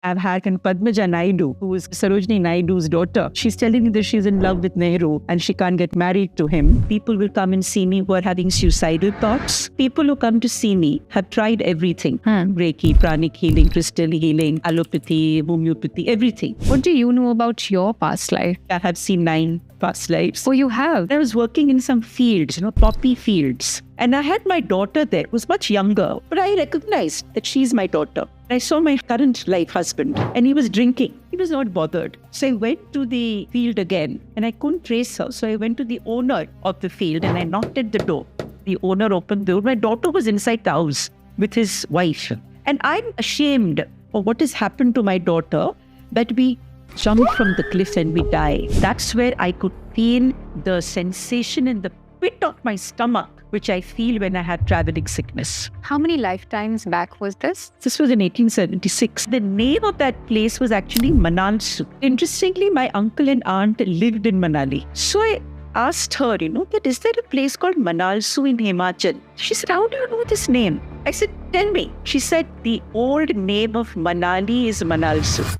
I've had Padmaja Naidu, who is Sarojini Naidu's daughter. She's telling me that she's in love with Nehru and she can't get married to him. People will come and see me who are having suicidal thoughts. People who come to see me have tried everything. Reiki, pranic healing, crystal healing, allopathy, homeopathy, everything. What do you know about your past life? I have seen 9 past lives. Oh, you have? I was working in some fields, poppy fields. And I had my daughter there, who was much younger, but I recognized that she's my daughter. I saw my current life husband and he was drinking. He was not bothered. So I went to the field again and I couldn't trace her. So I went to the owner of the field and I knocked at the door. The owner opened the door. My daughter was inside the house with his wife. And I'm ashamed of what has happened to my daughter, that we jumped from the cliff and we died. That's where I could feel the sensation in the pit of my stomach, which I feel when I have traveling sickness. How many lifetimes back was this? This was in 1876. The name of that place was actually Manalsu. Interestingly, my uncle and aunt lived in Manali. So I asked her, that is there a place called Manalsu in Himachal? She said, how do you know this name? I said, tell me. She said, the old name of Manali is Manalsu.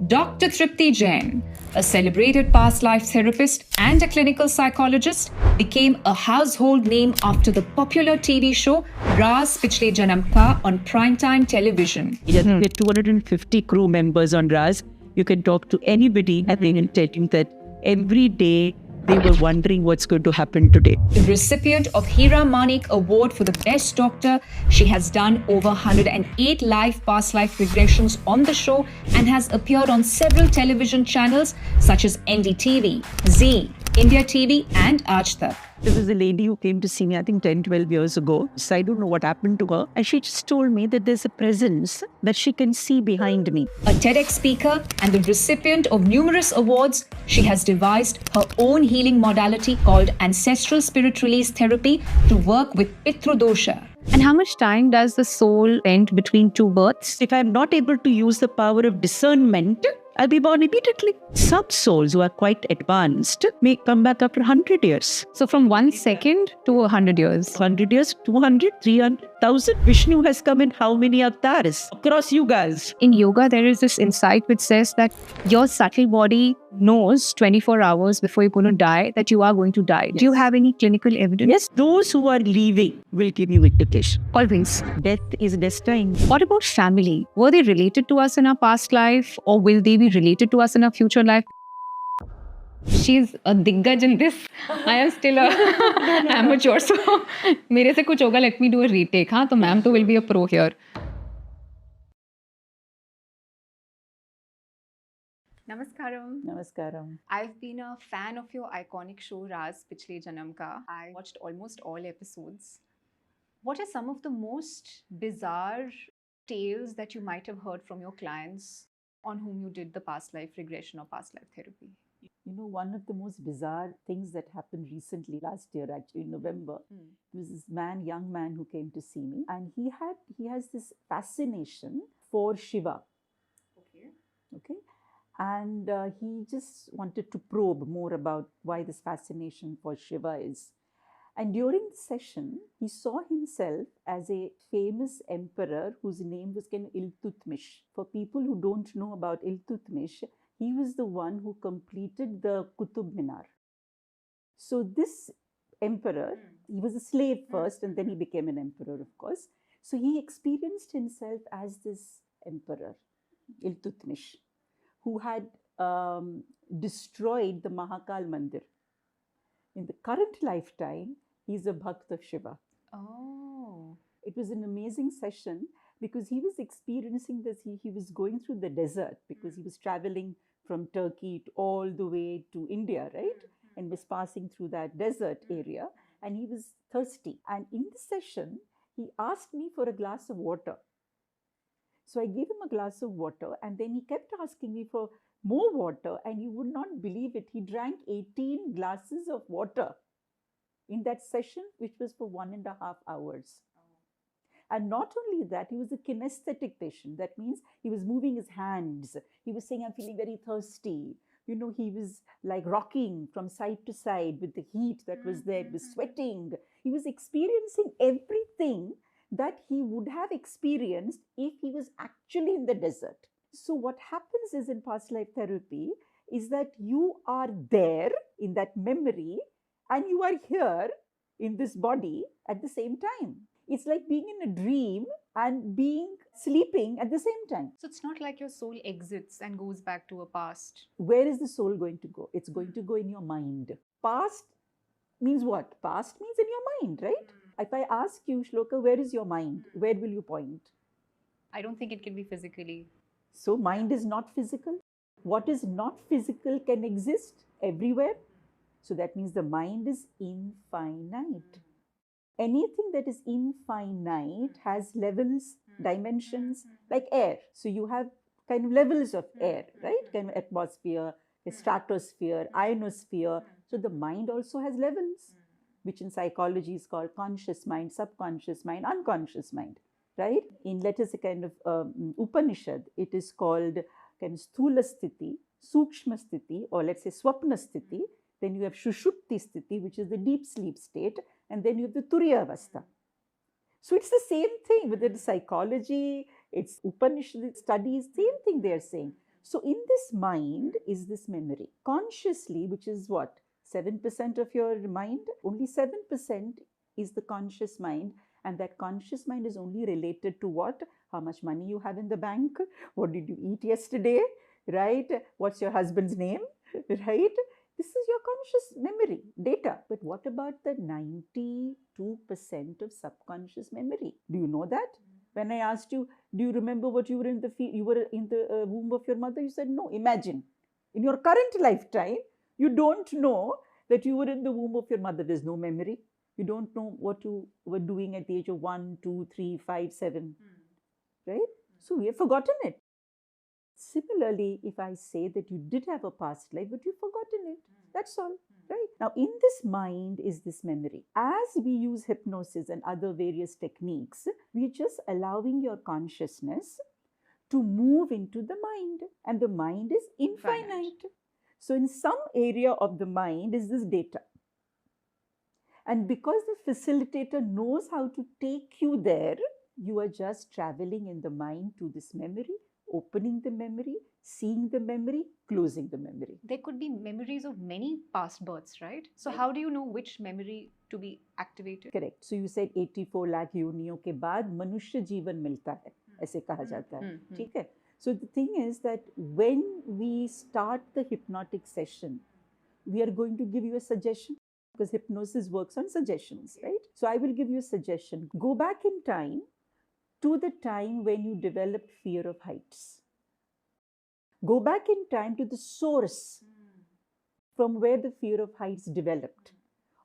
Dr. Tripti Jain, a celebrated past life therapist and a clinical psychologist, became a household name after the popular TV show Raaz Pichle Janam on primetime television. There are 250 crew members on Raaz. You can talk to anybody and they will tell you that every day they were wondering what's going to happen today. The recipient of Hira Manik Award for the Best Doctor, she has done over 108 live past life regressions on the show and has appeared on several television channels such as NDTV, Zee, India TV and Aaj Tak. There was a lady who came to see me, I think 10, 12 years ago. So I don't know what happened to her. And she just told me that there's a presence that she can see behind me. A TEDx speaker and the recipient of numerous awards, she has devised her own healing modality called Ancestral Spirit Release Therapy to work with Pitru Dosha. And how much time does the soul spend between 2 births? If I'm not able to use the power of discernment, I'll be born immediately. Some souls who are quite advanced may come back after 100 years. So from 1 second to 100 years. 100 years, 200, 300,000. Vishnu has come in how many avatars? Across yugas. In yoga, there is this insight which says that your subtle body knows 24 hours before you're going to die that you are going to die. Yes. Do you have any clinical evidence? Yes, those who are leaving will give you indication. Always. Death is destined. What about family? Were they related to us in our past life or will they be related to us in our future life? She's a diggaj in this. I am still a amateur. So, मेरे से कुछ होगा, let me do a retake. हाँ, तो ma'am तो will be a pro here. Namaskaram. Namaskaram. I've been a fan of your iconic show Raaz Pichle Janam ka. I watched almost all episodes. What are some of the most bizarre tales that you might have heard from your clients on whom you did the past life regression or past life therapy? One of the most bizarre things that happened recently, last year actually, in November, there was this young man who came to see me, and he has this fascination for Shiva. Okay. And he just wanted to probe more about why this fascination for Shiva is. And during the session, he saw himself as a famous emperor whose name was Iltutmish. For people who don't know about Iltutmish, he was the one who completed the Qutub Minar. So this emperor, he was a slave first and then he became an emperor, of course. So he experienced himself as this emperor, Iltutmish, who had destroyed the Mahakal Mandir. In the current lifetime, he's a Bhakt of Shiva. Oh. It was an amazing session because he was experiencing this. He was going through the desert because he was traveling from Turkey all the way to India, right? And was passing through that desert area and he was thirsty. And in the session, he asked me for a glass of water. So I gave him a glass of water and then he kept asking me for more water, and you would not believe it. He drank 18 glasses of water in that session, which was for 1.5 hours. And not only that, he was a kinesthetic patient. That means he was moving his hands. He was saying, I'm feeling very thirsty. He was like rocking from side to side with the heat that was there. He was sweating. He was experiencing everything that he would have experienced if he was actually in the desert. So what happens is in past life therapy is that you are there in that memory and you are here in this body at the same time. It's like being in a dream and being sleeping at the same time. So it's not like your soul exits and goes back to a past. Where is the soul going to go? It's going to go in your mind. Past means what? Past means in your mind, right? If I ask you, Shloka, where is your mind? Where will you point? I don't think it can be physically. So mind is not physical. What is not physical can exist everywhere. So that means the mind is infinite. Anything that is infinite has levels, dimensions, like air. So you have kind of levels of air, right? Kind of atmosphere, a stratosphere, ionosphere. So the mind also has levels, which in psychology is called conscious mind, subconscious mind, unconscious mind, right? In, let us say, kind of Upanishad, it is called kind of Sthula Sthiti, Sukshma Sthiti, or let's say Swapna Sthiti. Then you have Shushupti Sthiti, which is the deep sleep state, and then you have the Turiya Avastha. So it's the same thing, whether it's psychology, it's Upanishad studies, same thing they are saying. So in this mind is this memory. Consciously, which is what? 7% of your mind, only 7% is the conscious mind. And that conscious mind is only related to what? How much money you have in the bank? What did you eat yesterday? Right? What's your husband's name? Right? This is your conscious memory, data. But what about the 92% of subconscious memory? Do you know that? When I asked you, do you remember what you were in the womb of your mother? You said no. Imagine, in your current lifetime, you don't know that you were in the womb of your mother. There's no memory. You don't know what you were doing at the age of 1, 2, 3, 5, 7. Right? So we have forgotten it. Similarly, if I say that you did have a past life, but you've forgotten it, that's all, right? Now, in this mind is this memory. As we use hypnosis and other various techniques, we're just allowing your consciousness to move into the mind, and the mind is infinite. So, in some area of the mind is this data. And because the facilitator knows how to take you there, you are just traveling in the mind to this memory, opening the memory, seeing the memory, closing the memory. There could be memories of many past births, right? So how do you know which memory to be activated? Correct. So you said 84 lakh योनियों के बाद मनुष्य जीवन मिलता है, ऐसे कहा जाता है, ठीक है? So the thing is that when we start the hypnotic session, we are going to give you a suggestion, because hypnosis works on suggestions, right? So I will give you a suggestion. Go back in time to the time when you developed fear of heights. Go back in time to the source from where the fear of heights developed.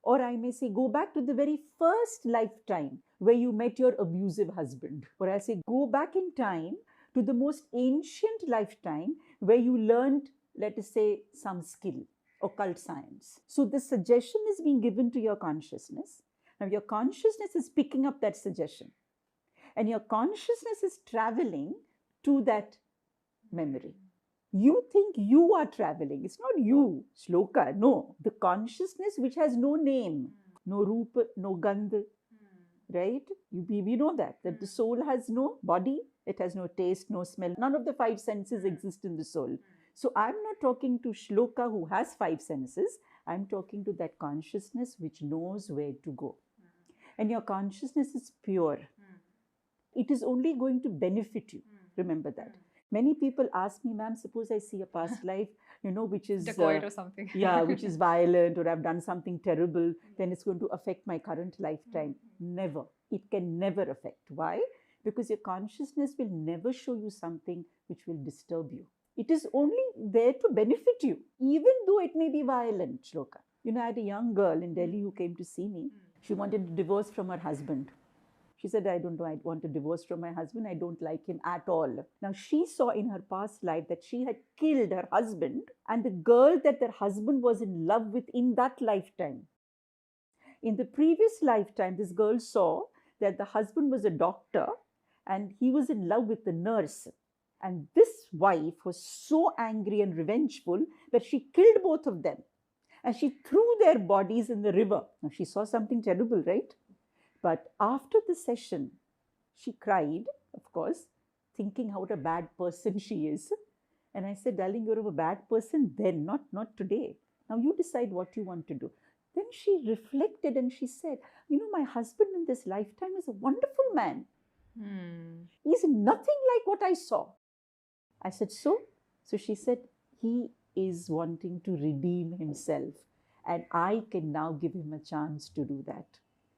Or I may say, go back to the very first lifetime where you met your abusive husband. Or I say, go back in time to the most ancient lifetime where you learned, let us say, some skill, occult science. So the suggestion is being given to your consciousness. Now your consciousness is picking up that suggestion. And your consciousness is traveling to that memory. You think you are traveling. It's not you, Shloka. No. The consciousness which has no name, no rupa, no gandha, right? We know that the soul has no body, it has no taste, no smell. None of the 5 senses exist in the soul. So I'm not talking to Shloka who has 5 senses. I'm talking to that consciousness which knows where to go. And your consciousness is pure. It is only going to benefit you. Remember that. Many people ask me, ma'am, suppose I see a past life, which is dacoit or something. Yeah, which is violent, or I've done something terrible, then it's going to affect my current lifetime. Never. It can never affect. Why? Because your consciousness will never show you something which will disturb you. It is only there to benefit you, even though it may be violent, Shloka. I had a young girl in Delhi who came to see me. She wanted a divorce from her husband. She said, I want a divorce from my husband. I don't like him at all. Now, she saw in her past life that she had killed her husband and the girl that her husband was in love with in that lifetime. In the previous lifetime, this girl saw that the husband was a doctor and he was in love with the nurse. And this wife was so angry and revengeful that she killed both of them. And she threw their bodies in the river. Now, she saw something terrible, right? But after the session, She cried, of course, thinking what a bad person she is. And I said, darling, you're a bad person then, not today. Now you decide what you want to do. Then she reflected and she said, my husband in this lifetime is a wonderful man. He's nothing like what I saw. I said, so? So she said, he is wanting to redeem himself and I can now give him a chance to do that.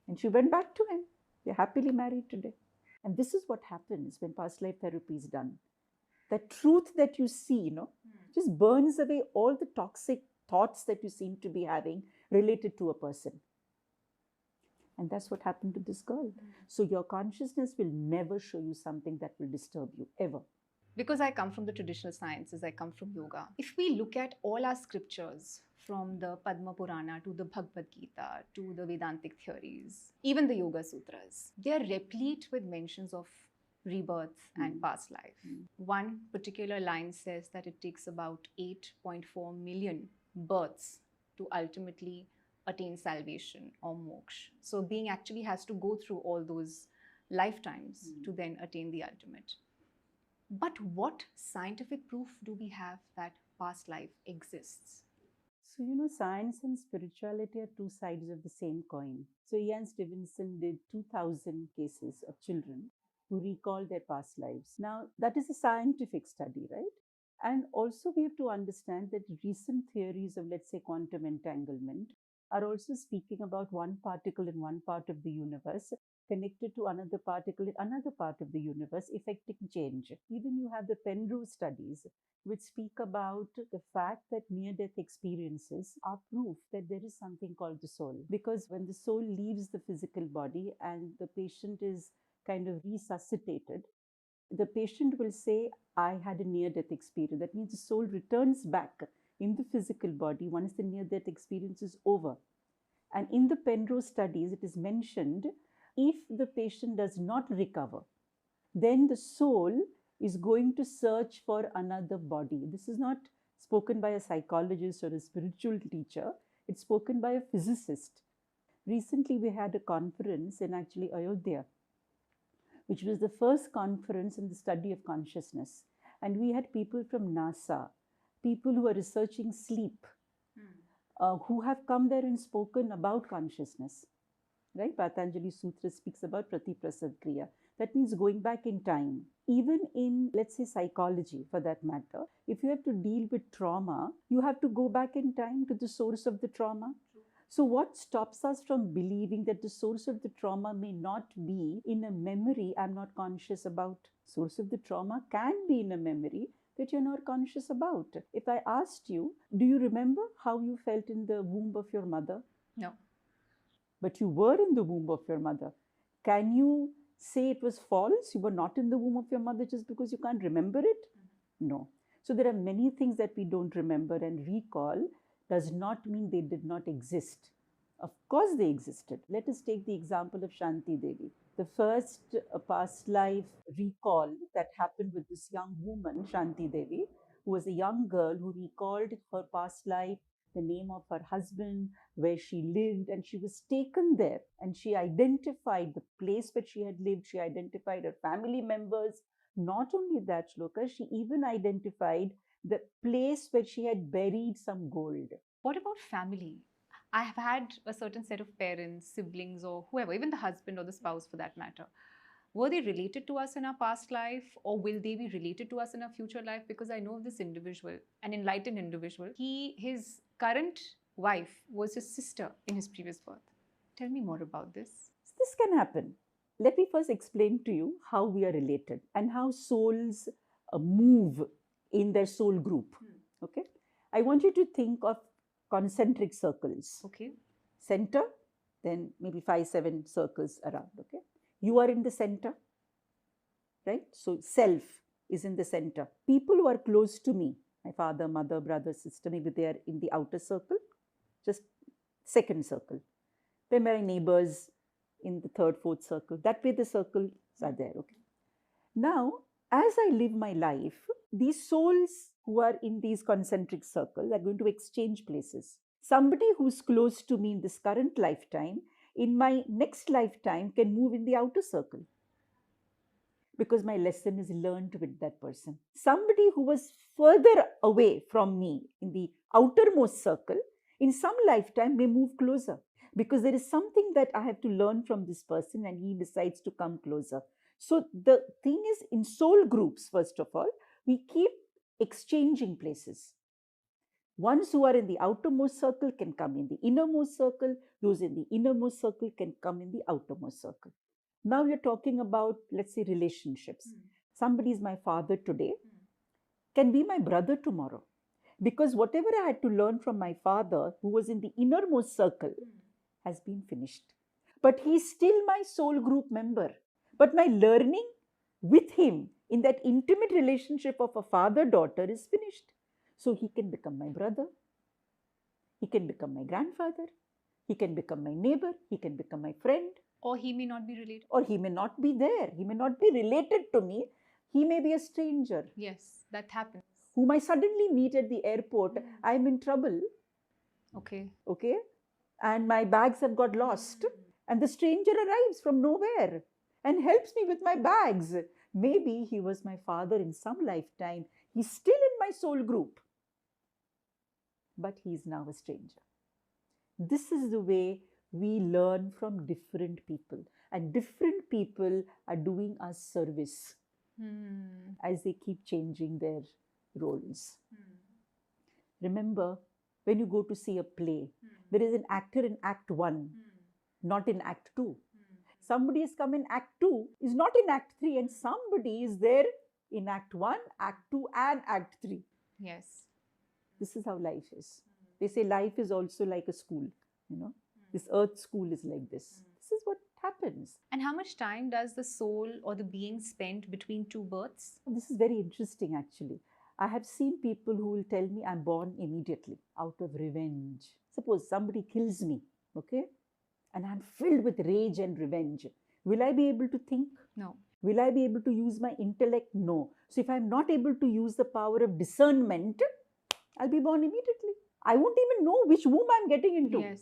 And she went back to him. They're happily married today. And this is what happens when past life therapy is done. The truth that you see, just burns away all the toxic thoughts that you seem to be having related to a person. And that's what happened to this girl. So your consciousness will never show you something that will disturb you, ever. Because I come from the traditional sciences, I come from yoga. If we look at all our scriptures, from the Padma Purana to the Bhagavad Gita to the Vedantic theories, even the Yoga Sutras, they are replete with mentions of rebirth and past life. One particular line says that it takes about 8.4 million births to ultimately attain salvation or moksha. So being actually has to go through all those lifetimes to then attain the ultimate. But what scientific proof do we have that past life exists? So, science and spirituality are two sides of the same coin. So, Ian Stevenson did 2,000 cases of children who recall their past lives. Now, that is a scientific study, right? And also we have to understand that recent theories of, let's say, quantum entanglement are also speaking about one particle in one part of the universe connected to another particle in another part of the universe, effecting change. Even you have the Penrose studies, which speak about the fact that near-death experiences are proof that there is something called the soul. Because when the soul leaves the physical body and the patient is kind of resuscitated, the patient will say, I had a near-death experience. That means the soul returns back in the physical body once the near-death experience is over. And in the Penrose studies, it is mentioned, if the patient does not recover, then the soul is going to search for another body. This is not spoken by a psychologist or a spiritual teacher. It's spoken by a physicist. Recently, we had a conference in actually Ayodhya, which was the first conference in the study of consciousness. And we had people from NASA, people who are researching sleep, who have come there and spoken about consciousness. Right? Patanjali Sutra speaks about Pratiprasav Kriya. That means going back in time. Even in, let's say, psychology, for that matter, if you have to deal with trauma, you have to go back in time to the source of the trauma. So what stops us from believing that the source of the trauma may not be in a memory I'm not conscious about? Source of the trauma can be in a memory that you're not conscious about. If I asked you, do you remember how you felt in the womb of your mother? No. But you were in the womb of your mother. Can you say it was false? You were not in the womb of your mother just because you can't remember it? No. So there are many things that we don't remember, and recall does not mean they did not exist. Of course they existed. Let us take the example of Shanti Devi. The first past life recall that happened with this young woman, Shanti Devi, who was a young girl who recalled her past life, the name of her husband, where she lived, and she was taken there. And she identified the place where she had lived. She identified her family members. Not only that, Shloka, she even identified the place where she had buried some gold. What about family? I have had a certain set of parents, siblings, or whoever, even the husband or the spouse for that matter. Were they related to us in our past life, or will they be related to us in our future life? Because I know of this individual, an enlightened individual. His current wife was his sister in his previous birth. Tell me more about this. This can happen. Let me first explain to you how we are related and how souls move in their soul group. Okay, I want you to think of concentric circles. Okay. Center, then maybe 5-7 circles around. Okay, you are in the center, right? So self is in the center. People who are close to me, my father, mother, brother, sister, maybe they are in the outer circle, just second circle. Then my neighbors in the third, fourth circle. That way the circles are there. Okay. Now, as I live my life, these souls who are in these concentric circles are going to exchange places. Somebody who's close to me in this current lifetime, in my next lifetime, can move in the outer circle. because my lesson is learned with that person. Somebody who was further away from me in the outermost circle, in some lifetime may move closer, because there is something that I have to learn from this person and he decides to come closer. So the thing is, in soul groups, first of all, we keep exchanging places. Ones who are in the outermost circle can come in the innermost circle. Those in the innermost circle can come in the outermost circle. Now you're talking about, let's say, relationships. Somebody is my father today, can be my brother tomorrow. Because whatever I had to learn from my father, who was in the innermost circle, has been finished. But he's still my soul group member. But my learning with him in that intimate relationship of a father-daughter is finished. So he can become my brother. He can become my grandfather. He can become my neighbor. He can become my friend. Or he may not be related. Or he may not be there. He may not be related to me. He may be a stranger. Yes, that happens. Whom I suddenly meet at the airport. I'm in trouble. Okay. Okay. And my bags have got lost. And the stranger arrives from nowhere and helps me with my bags. Maybe he was my father in some lifetime. He's still in my soul group. But he's now a stranger. This is the way we learn from different people. And different people are doing us service as they keep changing their roles. Remember, when you go to see a play, there is an actor in Act 1, not in Act 2. Somebody has come in Act 2, is not in Act 3, and somebody is there in Act 1, Act 2, and Act 3. Yes. This is how life is. They say life is also like a school, you know. This earth school is like this. This is what happens. And how much time does the soul or the being spend between two births? This is very interesting, actually. I have seen people who will tell me I'm born immediately out of revenge. Suppose somebody kills me, okay? And I'm filled with rage and revenge. Will I be able to think? No. Will I be able to use my intellect? No. So if I'm not able to use the power of discernment, I'll be born immediately. I won't even know which womb I'm getting into. Yes.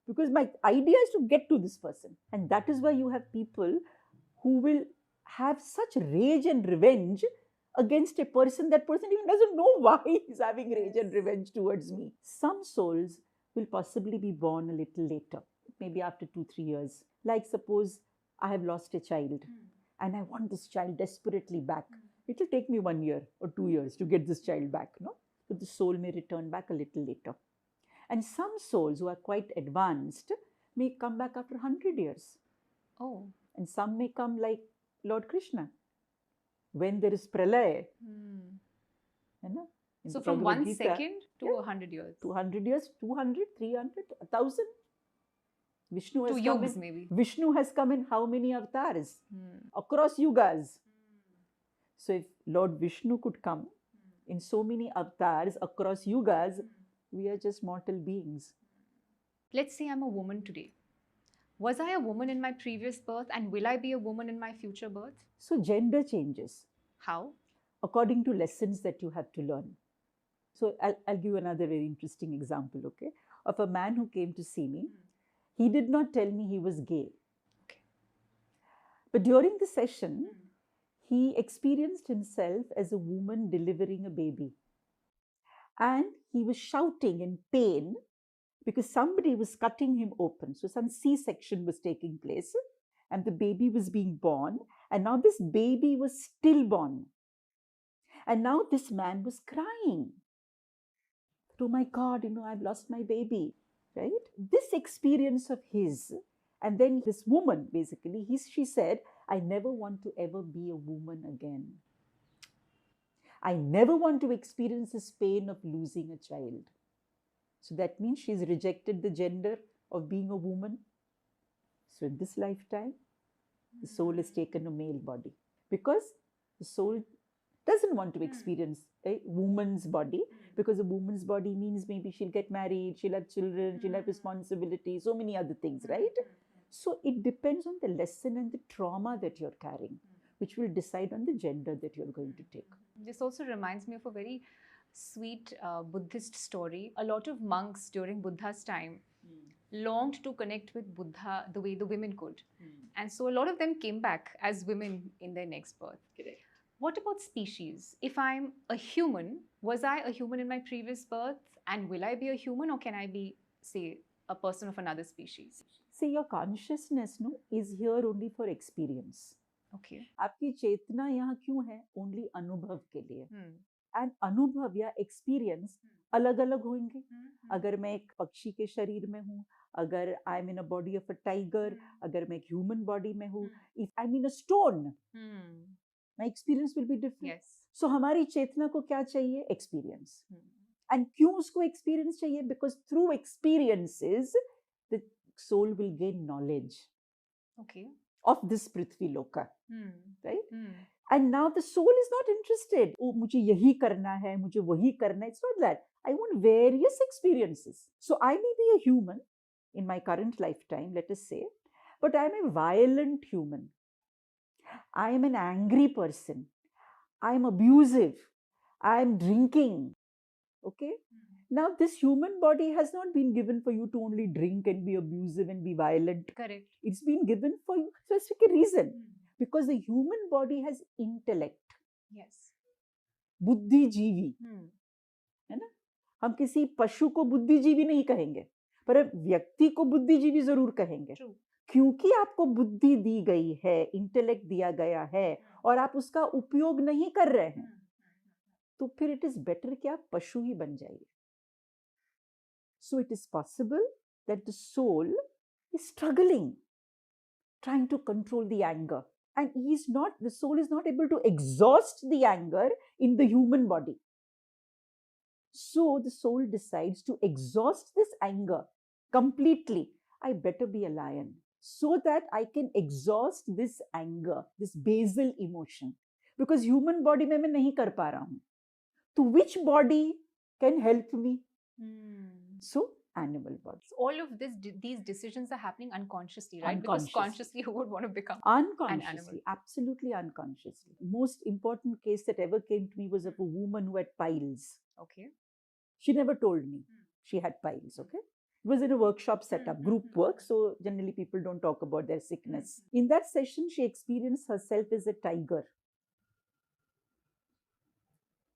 Because my idea is to get to this person. And that is why you have people who will have such rage and revenge against a person. That person even doesn't know why he's having rage and revenge towards me. Some souls will possibly be born a little later, maybe after 2-3 years. Like suppose I have lost a child and I want this child desperately back. It will take me 1 year or 2 years to get this child back, no? So the soul may return back a little later. And some souls who are quite advanced may come back after 100 years. Oh. And some may come like Lord Krishna. When there is pralaya. You know, so from Bhagavad 1 Gita, second to 100 years. 200 years, 200, 300, 1,000. Vishnu has Two come yugas in, maybe. Vishnu has come in how many avatars? Across yugas. So if Lord Vishnu could come in so many avatars across yugas, we are just mortal beings. Let's say I'm a woman today. Was I a woman in my previous birth and will I be a woman in my future birth? So gender changes How? according to lessons that you have to learn. So I'll give you another very interesting example, okay, of a man who came to see me. He did not tell me he was gay. Okay. But during the session, he experienced himself as a woman delivering a baby. And he was shouting in pain because somebody was cutting him open. So some C-section was taking place and the baby was being born. And now this baby was stillborn. And now this man was crying. Oh my God, you know, I've lost my baby, right? This experience of his, and then this woman, basically, she said, I never want to ever be a woman again. I never want to experience this pain of losing a child. So that means she's rejected the gender of being a woman. So in this lifetime, the soul has taken a male body because the soul doesn't want to experience a woman's body, because a woman's body means maybe she'll get married, she'll have children, she'll have responsibilities, so many other things, right? So it depends on the lesson and the trauma that you're carrying, which will decide on the gender that you're going to take. This also reminds me of a very sweet Buddhist story. A lot of monks during Buddha's time longed to connect with Buddha the way the women could. And so a lot of them came back as women in their next birth. Correct. What about species? If I'm a human, was I a human in my previous birth? And will I be a human, or can I be, say, a person of another species? See, your consciousness is here only for experience. Okay. आपकी चेतना यहाँ क्यों है? Only अनुभव के लिए. Hmm. And अनुभव या experience अलग अलग होंगे. अगर मैं एक पक्षी के शरीर में हूँ, अगर I am in a body of a tiger, अगर मैं एक human body में हूँ, if I'm in a stone, my experience will be different. Yes. So हमारी चेतना को क्या चाहिए? Experience. And क्यों उसको experience चाहिए? Because through experiences, the soul will gain knowledge. Okay. Of this Prithvi Loka. Right? And now the soul is not interested. Oh, मुझे यही करना है, मुझे वही करना है. It's not that. I want various experiences. So I may be a human in my current lifetime, let us say, but I am a violent human. I am an angry person. I am abusive. I am drinking. Okay? Now this human body has not been given for you to only drink and be abusive and be violent. Correct. It's been given for you for a specific reason. Because the human body has intellect. Yes. बुद्धिजीवी है ना? हम किसी पशु को बुद्धिजीवी नहीं कहेंगे, पर व्यक्ति को बुद्धिजीवी जरूर कहेंगे. True. क्योंकि आपको बुद्धि दी गई है, इंटेलेक्ट दिया गया है और आप उसका उपयोग नहीं कर रहे हैं, तो फिर इट इज बेटर कि आप पशु ही बन जाइए. So it is possible that the soul is struggling, trying to control the anger. And the soul is not able to exhaust the anger in the human body. So the soul decides to exhaust this anger completely. I better be a lion so that I can exhaust this anger, this basal emotion. Because human body में मैं नहीं कर पा रहा हूँ. So which body can help me? So animal bodies. All of these decisions are happening unconsciously, right? Unconsciously. Because consciously, who would want to become Unconsciously, an animal? Absolutely unconsciously. Most important case that ever came to me was of a woman who had piles. Okay. She never told me she had piles, okay? It was in a workshop setup, group work, so generally people don't talk about their sickness. In that session, she experienced herself as a tiger.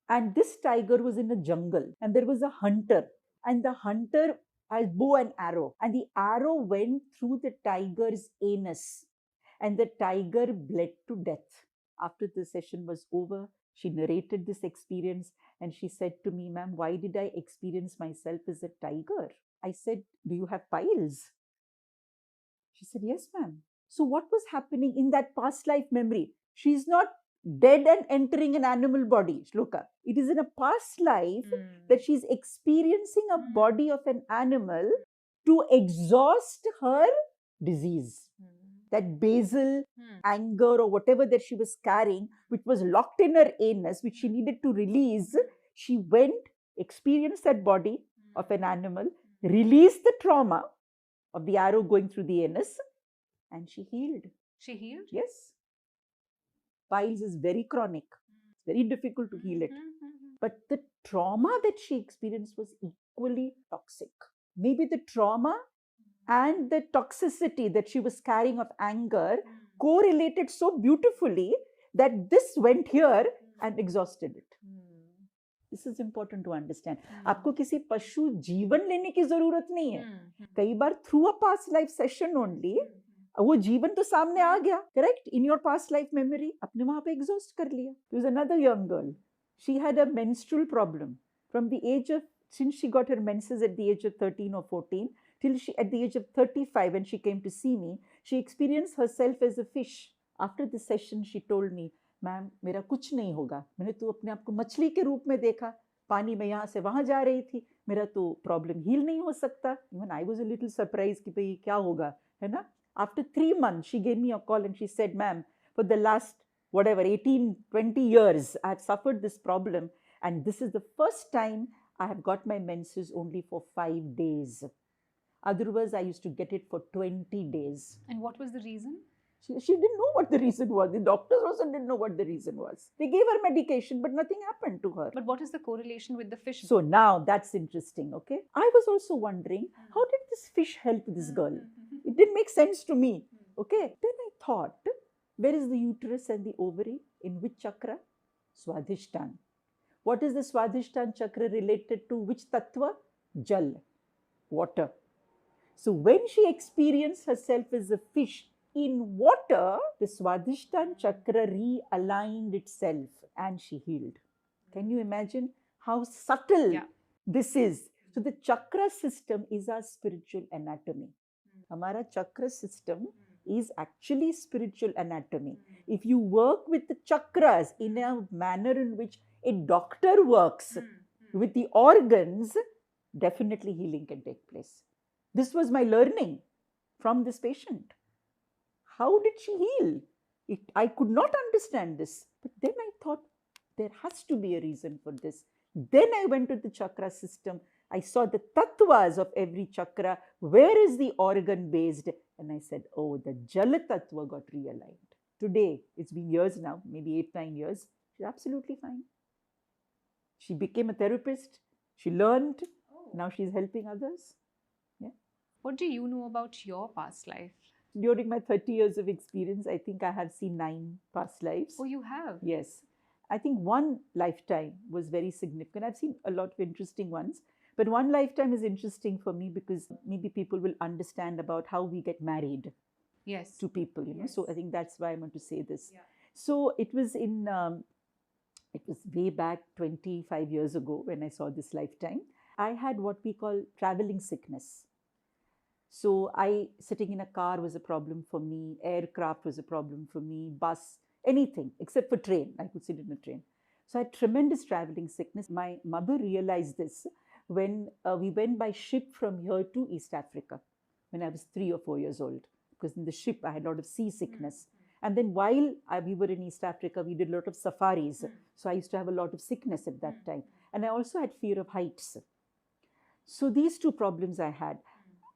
And this tiger was in a jungle, and there was a hunter, and the hunter had bow and arrow, and the arrow went through the tiger's anus, and the tiger bled to death. After the session was over, she narrated this experience, and she said to me, "Ma'am, why did I experience myself as a tiger?" I said, "Do you have piles?" She said, "Yes, ma'am." So what was happening in that past life memory? She's not dead and entering an animal body, Shloka. It is in a past life that she's experiencing a body of an animal to exhaust her disease. That basal anger or whatever that she was carrying, which was locked in her anus, which she needed to release, she went, experienced that body of an animal, released the trauma of the arrow going through the anus, and she healed. She healed? Yes. Piles is very chronic. It's very difficult to heal it. But the trauma that she experienced was equally toxic. Maybe the trauma and the toxicity that she was carrying of anger correlated so beautifully that this went here and exhausted it. This is important to understand. आपको किसी पशु जीवन लेने की जरूरत नहीं है. कई बार through a past life session only, वो जीवन तो सामने आ गया, correct? In your past life memory, आपने वहाँ पे exhaust कर लिया. There was another young girl. She had a menstrual problem from the age of, since she got her menses at the age of 13 or 14, till she, at the age of 35, when she came to see me, she experienced herself as a fish. After the session, she told me, "Ma'am, मेरा कुछ नहीं होगा. मैंने तो अपने आप को मछली के रूप में देखा. पानी में यहाँ से वहाँ जा रही थी. मेरा तो प्रॉब्लम हील नहीं हो सकता." Even I was a little surprised कि भाई क्या होगा, है ना? After 3 months, she gave me a call and she said, "Ma'am, for the last, 18, 20 years, I have suffered this problem. And this is the first time I have got my menses only for 5 days. Otherwise, I used to get it for 20 days. And what was the reason? She didn't know what the reason was. The doctors also didn't know what the reason was. They gave her medication, but nothing happened to her. But what is the correlation with the fish? So now that's interesting, okay? I was also wondering, how did this fish help this girl? It didn't make sense to me, okay? Then I thought, where is the uterus and the ovary? In which chakra? Swadhishtan. What is the Swadhishtan chakra related to? Which tattva? Jal, water. So when she experienced herself as a fish in water, the Swadhishtan chakra realigned itself and she healed. Can you imagine how subtle this is? So the chakra system is our spiritual anatomy. Hamara chakra system is actually spiritual anatomy. If you work with the chakras in a manner in which a doctor works with the organs, definitely healing can take place. This was my learning from this patient. How did she heal? I could not understand this. But then I thought, there has to be a reason for this. Then I went to the chakra system. I saw the tattvas of every chakra. Where is the organ based? And I said, oh, the Jala tattva got realigned. Today, it's been years now, maybe 8-9 years. She's absolutely fine. She became a therapist. She learned. Now she's helping others. Yeah. What do you know about your past life? During my 30 years of experience, I think I have seen 9 past lives. Oh, you have? Yes. I think one lifetime was very significant. I've seen a lot of interesting ones. But one lifetime is interesting for me because maybe people will understand about how we get married to people, you know. So I think that's why I want to say this. Yeah. So it was it was way back 25 years ago when I saw this lifetime. I had what we call traveling sickness. So sitting in a car was a problem for me. Aircraft was a problem for me. Bus, anything except for train. I could sit in a train. So I had tremendous traveling sickness. My mother realized this when we went by ship from here to East Africa when I was 3 or 4 years old. Because in the ship, I had a lot of seasickness. And then while we were in East Africa, we did a lot of safaris. So I used to have a lot of sickness at that time. And I also had fear of heights. So these 2 problems I had.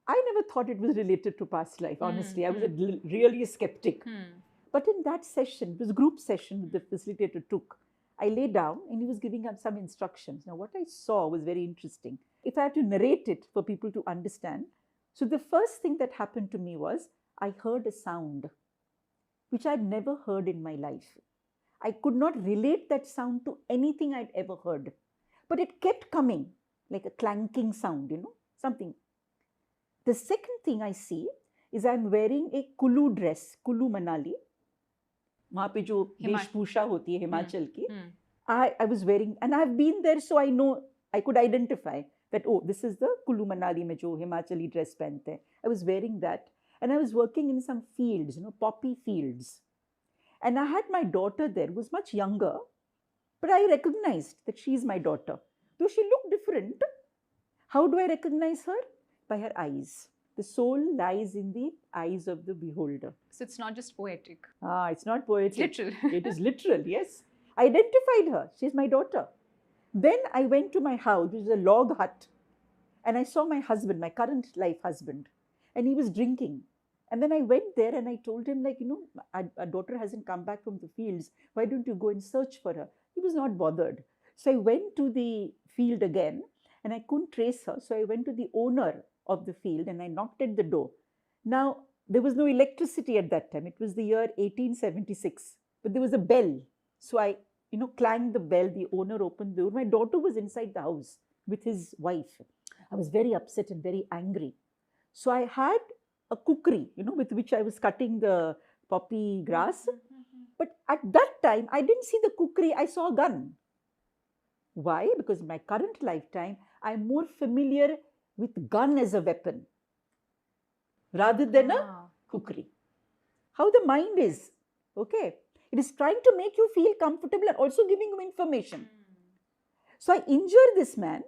I never thought it was related to past life, honestly. I was really a skeptic. But in that session, it was a group session the facilitator took. I lay down and he was giving us some instructions. Now, what I saw was very interesting. If I had to narrate it for people to understand. So the first thing that happened to me was I heard a sound which I'd never heard in my life. I could not relate that sound to anything I'd ever heard. But it kept coming like a clanking sound, you know, something. The second thing I see is I'm wearing a Kulu dress, Kulu Manali. वहाँ पे जो वेशभूषा होती है हिमाचल की, I was wearing, and I've been there, so I know, I could identify that, oh, this is the Kulu Manali में जो Himachali dress पहनते हैं. I was wearing that, and I was working in some fields, you know, poppy fields. And I had my daughter there, who was much younger, but I recognized that she's my daughter. Though she looked different, how do I recognize her? By her eyes. The soul lies in the eyes of the beholder. So it's not just poetic. It's not poetic. It's literal. It is literal, yes. I identified her. She's my daughter. Then I went to my house, which is a log hut. And I saw my husband, my current life husband. And he was drinking. And then I went there and I told him, like, you know, our daughter hasn't come back from the fields. Why don't you go and search for her? He was not bothered. So I went to the field again and I couldn't trace her. So I went to the owner of the field and I knocked at the door. Now, there was no electricity at that time. It was the year 1876, but there was a bell. So I, you know, clanged the bell. The owner opened the door. My daughter was inside the house with his wife. I was very upset and very angry. So I had a kukri, you know, with which I was cutting the poppy grass. But at that time, I didn't see the kukri. I saw a gun. Why? Because in my current lifetime, I'm more familiar with gun as a weapon rather than a kukri. How the mind is, okay? It is trying to make you feel comfortable and also giving you information. So I injure this man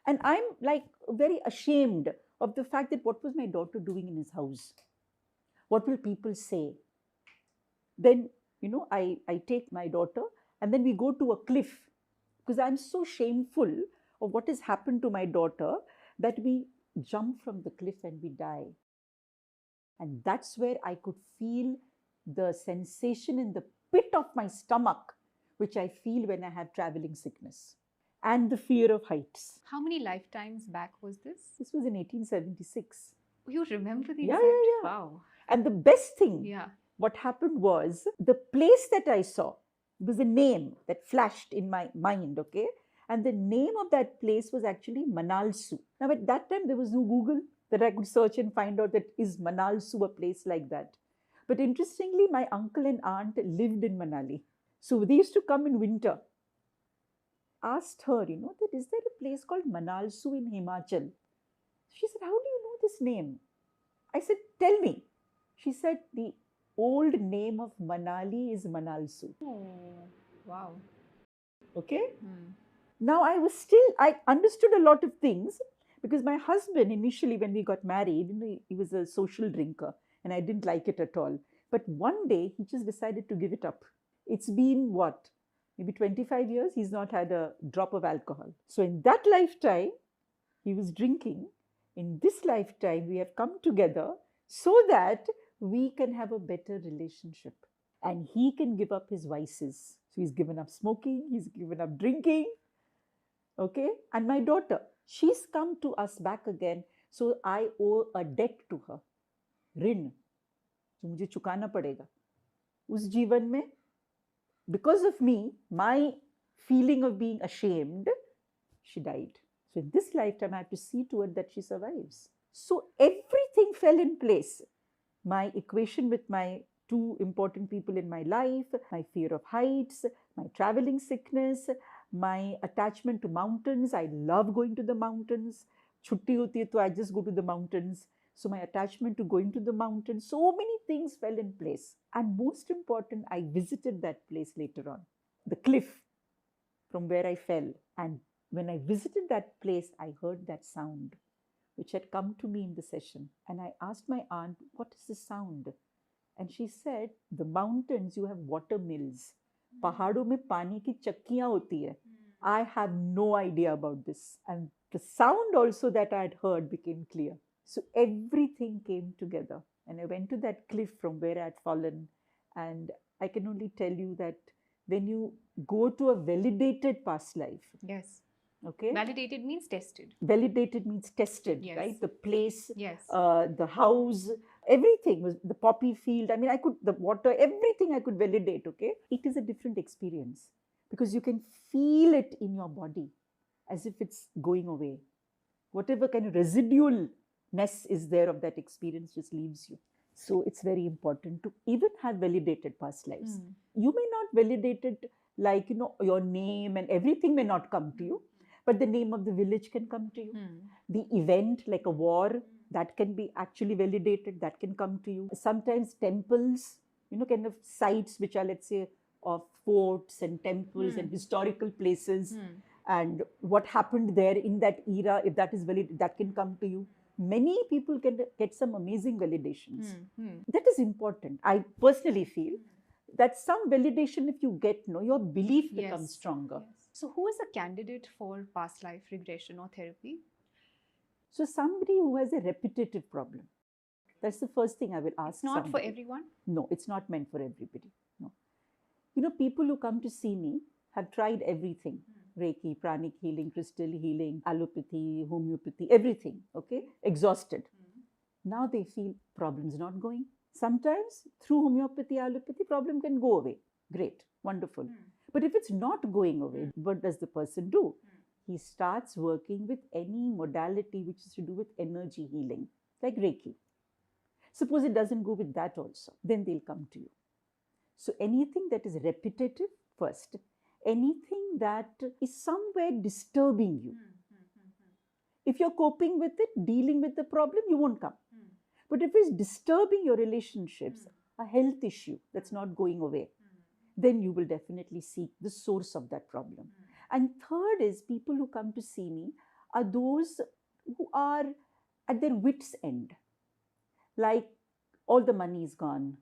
and I'm like very ashamed of the fact that what was my daughter doing in his house? What will people say? Then, you know, I take my daughter and then we go to a cliff because I'm so shameful of what has happened to my daughter that we jump from the cliff and we die. And that's where I could feel the sensation in the pit of my stomach, which I feel when I have traveling sickness, and the fear of heights. How many lifetimes back was this? This was in 1876. You remember the Yeah, exact? yeah, yeah. Wow. And the best thing, Yeah. what happened was the place that I saw was a name that flashed in my mind, okay? And the name of that place was actually Manalsu. Now, at that time, there was no Google that I could search and find out that is Manalsu a place like that. But interestingly, my uncle and aunt lived in Manali. So they used to come in winter. Asked her, that is there a place called Manalsu in Himachal? She said, how do you know this name? I said, tell me. She said, the old name of Manali is Manalsu. Oh, wow. Okay? Hmm. Now I understood a lot of things because my husband initially when we got married, he was a social drinker and I didn't like it at all. But one day he just decided to give it up. It's been what? Maybe 25 years, he's not had a drop of alcohol. So in that lifetime, he was drinking. In this lifetime, we have come together so that we can have a better relationship. And he can give up his vices. So he's given up smoking, he's given up drinking. Okay? And my daughter, she's come to us back again. So I owe a debt to her. ऋण जो मुझे चुकाना पड़ेगा. उस जीवन में, because of me, my feeling of being ashamed, she died. So in this lifetime, I have to see to it that she survives. So everything fell in place. My equation with my two important people in my life, my fear of heights, my traveling sickness, my attachment to mountains. I love going to the mountains. Chutti hoti hai, to I just go to the mountains. So my attachment to going to the mountains, so many things fell in place. And most important, I visited that place later on, the cliff from where I fell. And when I visited that place, I heard that sound, which had come to me in the session. And I asked my aunt, what is the sound? And she said, the mountains, you have water mills. Pahadon mein pani ki chakkiyan hoti hai. I have no idea about this. And the sound also that I had heard became clear. So everything came together. And I went to that cliff from where I had fallen. And I can only tell you that when you go to a validated past life. Yes. Okay. Validated means tested. Validated means tested, Yes. right? The place, Yes. the house, everything was the poppy field. I mean, the water, everything I could validate, okay? It is a different experience because you can feel it in your body as if it's going away. Whatever kind of residualness is there of that experience just leaves you. So it's very important to even have validated past lives. You may not validate it like, your name and everything may not come to you, but the name of the village can come to you. The event, like a war, that can be actually validated, that can come to you. Sometimes temples, kind of sites which are, let's say, of forts and temples and historical places, and what happened there in that era, if that is valid, that can come to you. Many people can get some amazing validations. That is important. I personally feel that some validation, if you get, your belief becomes stronger. Yes. So who is a candidate for past life regression or therapy? So somebody who has a repetitive problem. That's the first thing I will ask. It's not somebody. for everyone? No, it's not meant for everybody. No. People who come to see me have tried everything. Reiki, pranic healing, crystal healing, allopathy, homeopathy, everything, okay? Exhausted. Now they feel problems not going. Sometimes through homeopathy, allopathy, problem can go away. Great, wonderful. But if it's not going away, what does the person do? He starts working with any modality which is to do with energy healing, like Reiki. Suppose it doesn't go with that also, then they'll come to you. So anything that is repetitive first, anything that is somewhere disturbing you. If you're coping with it, dealing with the problem, you won't come. But if it's disturbing your relationships, a health issue that's not going away, then you will definitely seek the source of that problem. And third is people who come to see me are those who are at their wits' end. Like all the money is gone.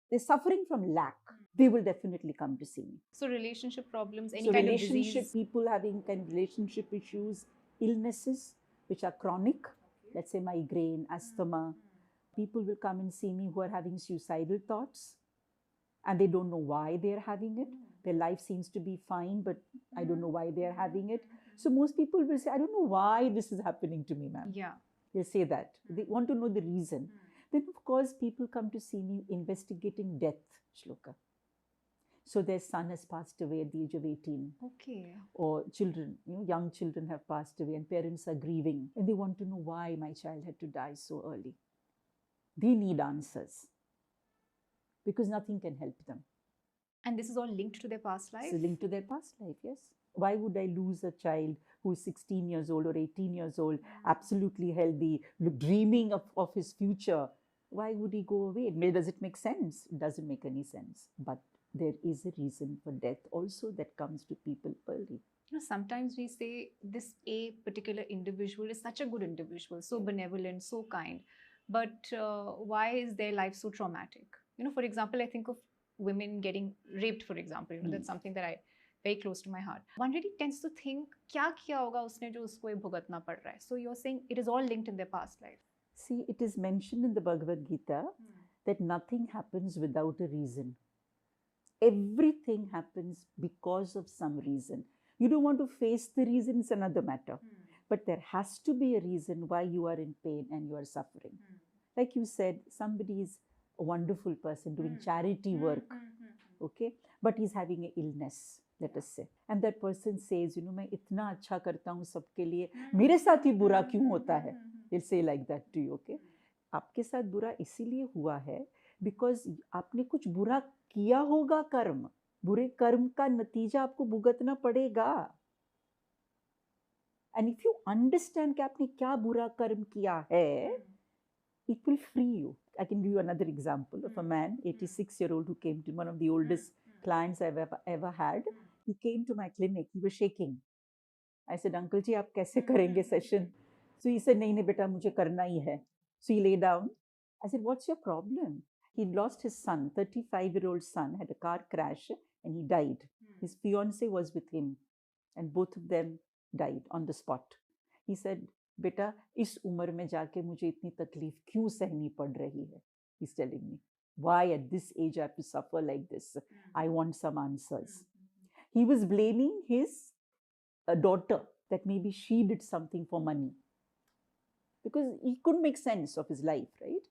They're suffering from lack. They will definitely come to see me. So relationship problems, any So kind of relationship, disease? people having kind of relationship issues, illnesses which are chronic, let's say migraine, asthma. People will come and see me who are having suicidal thoughts. and they don't know why they're having it. Their life seems to be fine, but I don't know why they're having it. So most people will say, I don't know why this is happening to me, ma'am. Yeah. They'll say that. They want to know the reason. Then, of course, people come to see me investigating death, Shloka. So their son has passed away at the age of 18. Okay. Or children, young children have passed away and parents are grieving. And they want to know why my child had to die so early. They need answers. Because nothing can help them. And this is all linked to their past life? It's linked to their past life, yes. Why would I lose a child who is 16 years old or 18 years old, absolutely healthy, dreaming of his future? Why would he go away? Does it make sense? It doesn't make any sense. But there is a reason for death also that comes to people early. Sometimes we say this a particular individual is such a good individual, so benevolent, so kind. But why is their life so traumatic? For example, I think of women getting raped, for example. That's something that I very close to my heart. One really tends to think, kya kiya hoga usne jo usko ye bhugatna pad raha hai. So you're saying it is all linked in their past life. See, it is mentioned in the Bhagavad Gita that nothing happens without a reason. Everything happens because of some reason. You don't want to face the reason, it's another matter. But there has to be a reason why you are in pain and you are suffering. Like you said, somebody is a wonderful person doing charity work, okay? But he's having an illness, let us say. And that person says, मैं इतना अच्छा करता हूँ सबके लिए, मेरे साथ ही बुरा क्यों होता है? He'll say like that to you, okay? आपके साथ बुरा इसीलिए हुआ है because आपने कुछ बुरा किया होगा कर्म. बुरे कर्म का नतीजा आपको भुगतना पड़ेगा. And if you understand कि आपने क्या बुरा कर्म किया है, it will free you. I can give you another example of a man, 86-year-old, who came to one of the oldest clients I've ever had. He came to my clinic. He was shaking. I said, Uncle ji, आप कैसे करेंगे session? So he said, नहीं बेटा, मुझे करना ही है. So he lay down. I said, what's your problem? He lost his son, 35-year-old son, had a car crash and he died. His fiancée was with him and both of them died on the spot. He said, बेटा इस उम्र में जाके मुझे इतनी तकलीफ क्यों सहनी पड़ रही है? He's telling me, why at this age I have to suffer like this? I want some answers. He was blaming his daughter that maybe she did something for money. Because he couldn't make sense of his life, right?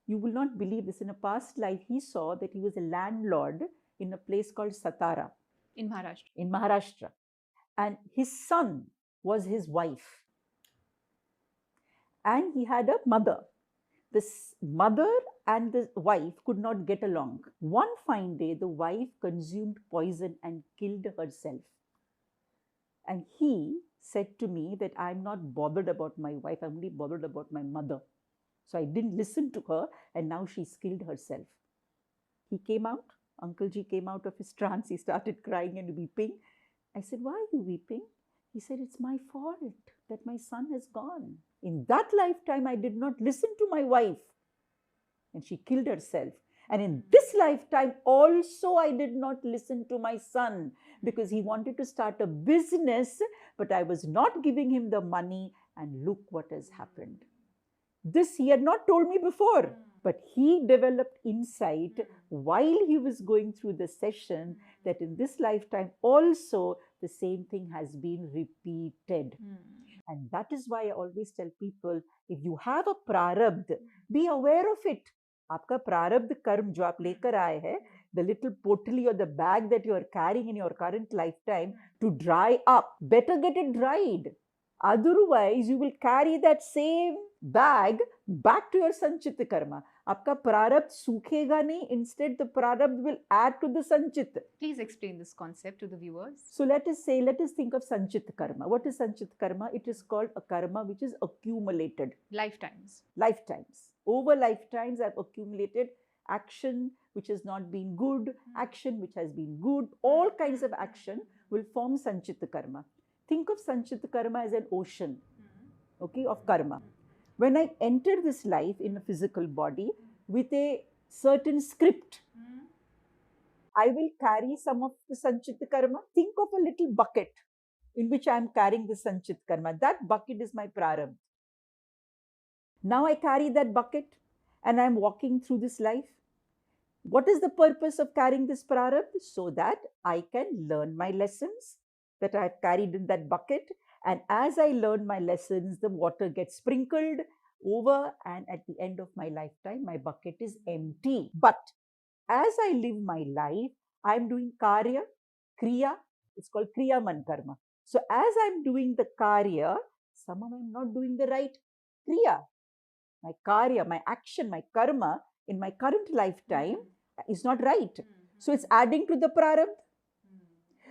You will not believe this. In a past life, he saw that he was a landlord in a place called Satara. In Maharashtra. In Maharashtra. And his son was his wife. And he had a mother. This mother and the wife could not get along. One fine day, the wife consumed poison and killed herself. And he said to me that I'm not bothered about my wife, I'm only bothered about my mother. So I didn't listen to her and now she's killed herself. He came out, Uncle Ji came out of his trance, he started crying and weeping. I said, why are you weeping? He said, it's my fault that my son has gone. In that lifetime, I did not listen to my wife and she killed herself. And in this lifetime also, I did not listen to my son because he wanted to start a business, but I was not giving him the money and look what has happened. This he had not told me before, but he developed insight while he was going through the session that in this lifetime also the same thing has been repeated. And that is why I always tell people, if you have a prarabdha, be aware of it. Aapka prarabdha karm jo aap lekar aaye hai, the little potli or the bag that you are carrying in your current lifetime to dry up, better get it dried. Otherwise, you will carry that same bag back to your sanchit karma. Aapka prarabdha sukhega nahi, instead the prarabdha will add to the sanchit. Please explain this concept to the viewers. So let us think of sanchit karma. What is sanchit karma? It is called a karma which is accumulated. Lifetimes. Lifetimes. Over lifetimes, I've accumulated action which has not been good, action which has been good, all kinds of action will form sanchit karma. Think of sanchit karma as an ocean, okay, of karma. When I enter this life in a physical body with a certain script, I will carry some of the sanchit karma. Think of a little bucket in which I am carrying the sanchit karma. That bucket is my prarabdha. Now I carry that bucket and I am walking through this life. What is the purpose of carrying this prarabdha? So that I can learn my lessons that I have carried in that bucket. And as I learn my lessons, the water gets sprinkled over, and at the end of my lifetime, my bucket is empty. But as I live my life, I'm doing karya, kriya. It's called kriya man karma. So as I'm doing the karya, somehow I'm not doing the right kriya. My karya, my action, my karma in my current lifetime is not right. So it's adding to the prarabdha.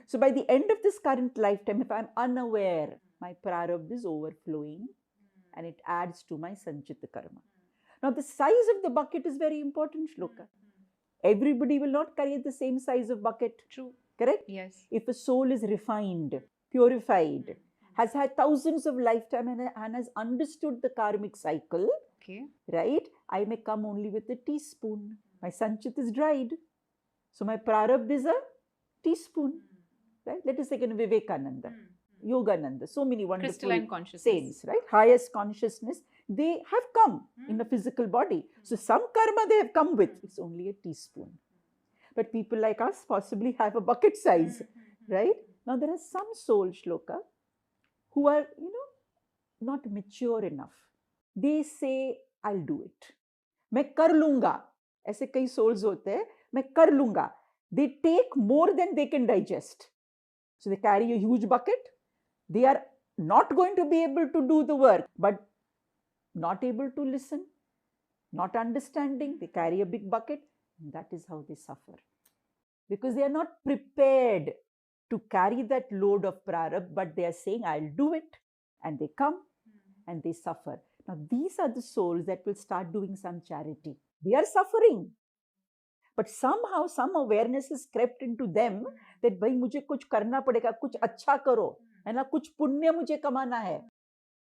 So by the end of this current lifetime, if I'm unaware, my prarabdha is overflowing and it adds to my Sanchita karma. Now the size of the bucket is very important, Shloka. Everybody will not carry the same size of bucket. True. Correct? Yes. If a soul is refined, purified, has had thousands of lifetime and has understood the karmic cycle, Okay. right? I may come only with a teaspoon. My Sanchit is dried. So my prarabdha is a teaspoon. Right? Let us take in Vivekananda, Yogananda, so many wonderful Crystalline consciousness. saints, right? Highest consciousness. They have come in a physical body. So some karma they have come with. It's only a teaspoon. But people like us possibly have a bucket size, right? Now there are some soul, Shloka, who are, not mature enough. They say, I'll do it. मैं कर लूंगा. ऐसे कई souls होते हैं, मैं कर लूंगा. They take more than they can digest. So they carry a huge bucket. They are not going to be able to do the work, but not able to listen, not understanding. They carry a big bucket. And that is how they suffer. Because they are not prepared to carry that load of prarabdha, but they are saying, I'll do it. And they come and they suffer. Now, these are the souls that will start doing some charity. They are suffering. But somehow, some awareness has crept into them that, भाई मुझे कुछ करना पड़ेगा, कुछ अच्छा करो, है ना, कुछ पुण्य मुझे कमाना है.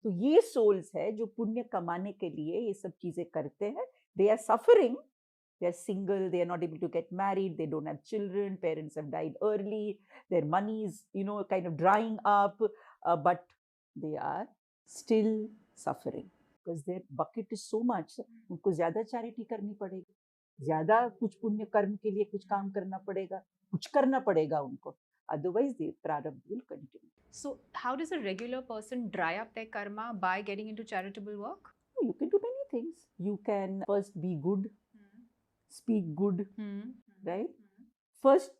तो ये souls है जो पुण्य कमाने के लिए ये सब चीजें करते हैं. They are suffering. They are single. They are not able to get married. They don't have children. Parents have died early. Their money is, kind of drying up. But they are still suffering because their bucket is so much. उनको ज़्यादा charity करनी पड़ेगी. ज़्यादा कुछ पुण्य कर्म के लिए कुछ काम करना पड़ेगा, कुछ करना पड़ेगा उनको. Otherwise, the prarabdha will continue. So, how does a regular person dry up their karma by getting into charitable work? You can do many things. You can first be good, speak good, right? First,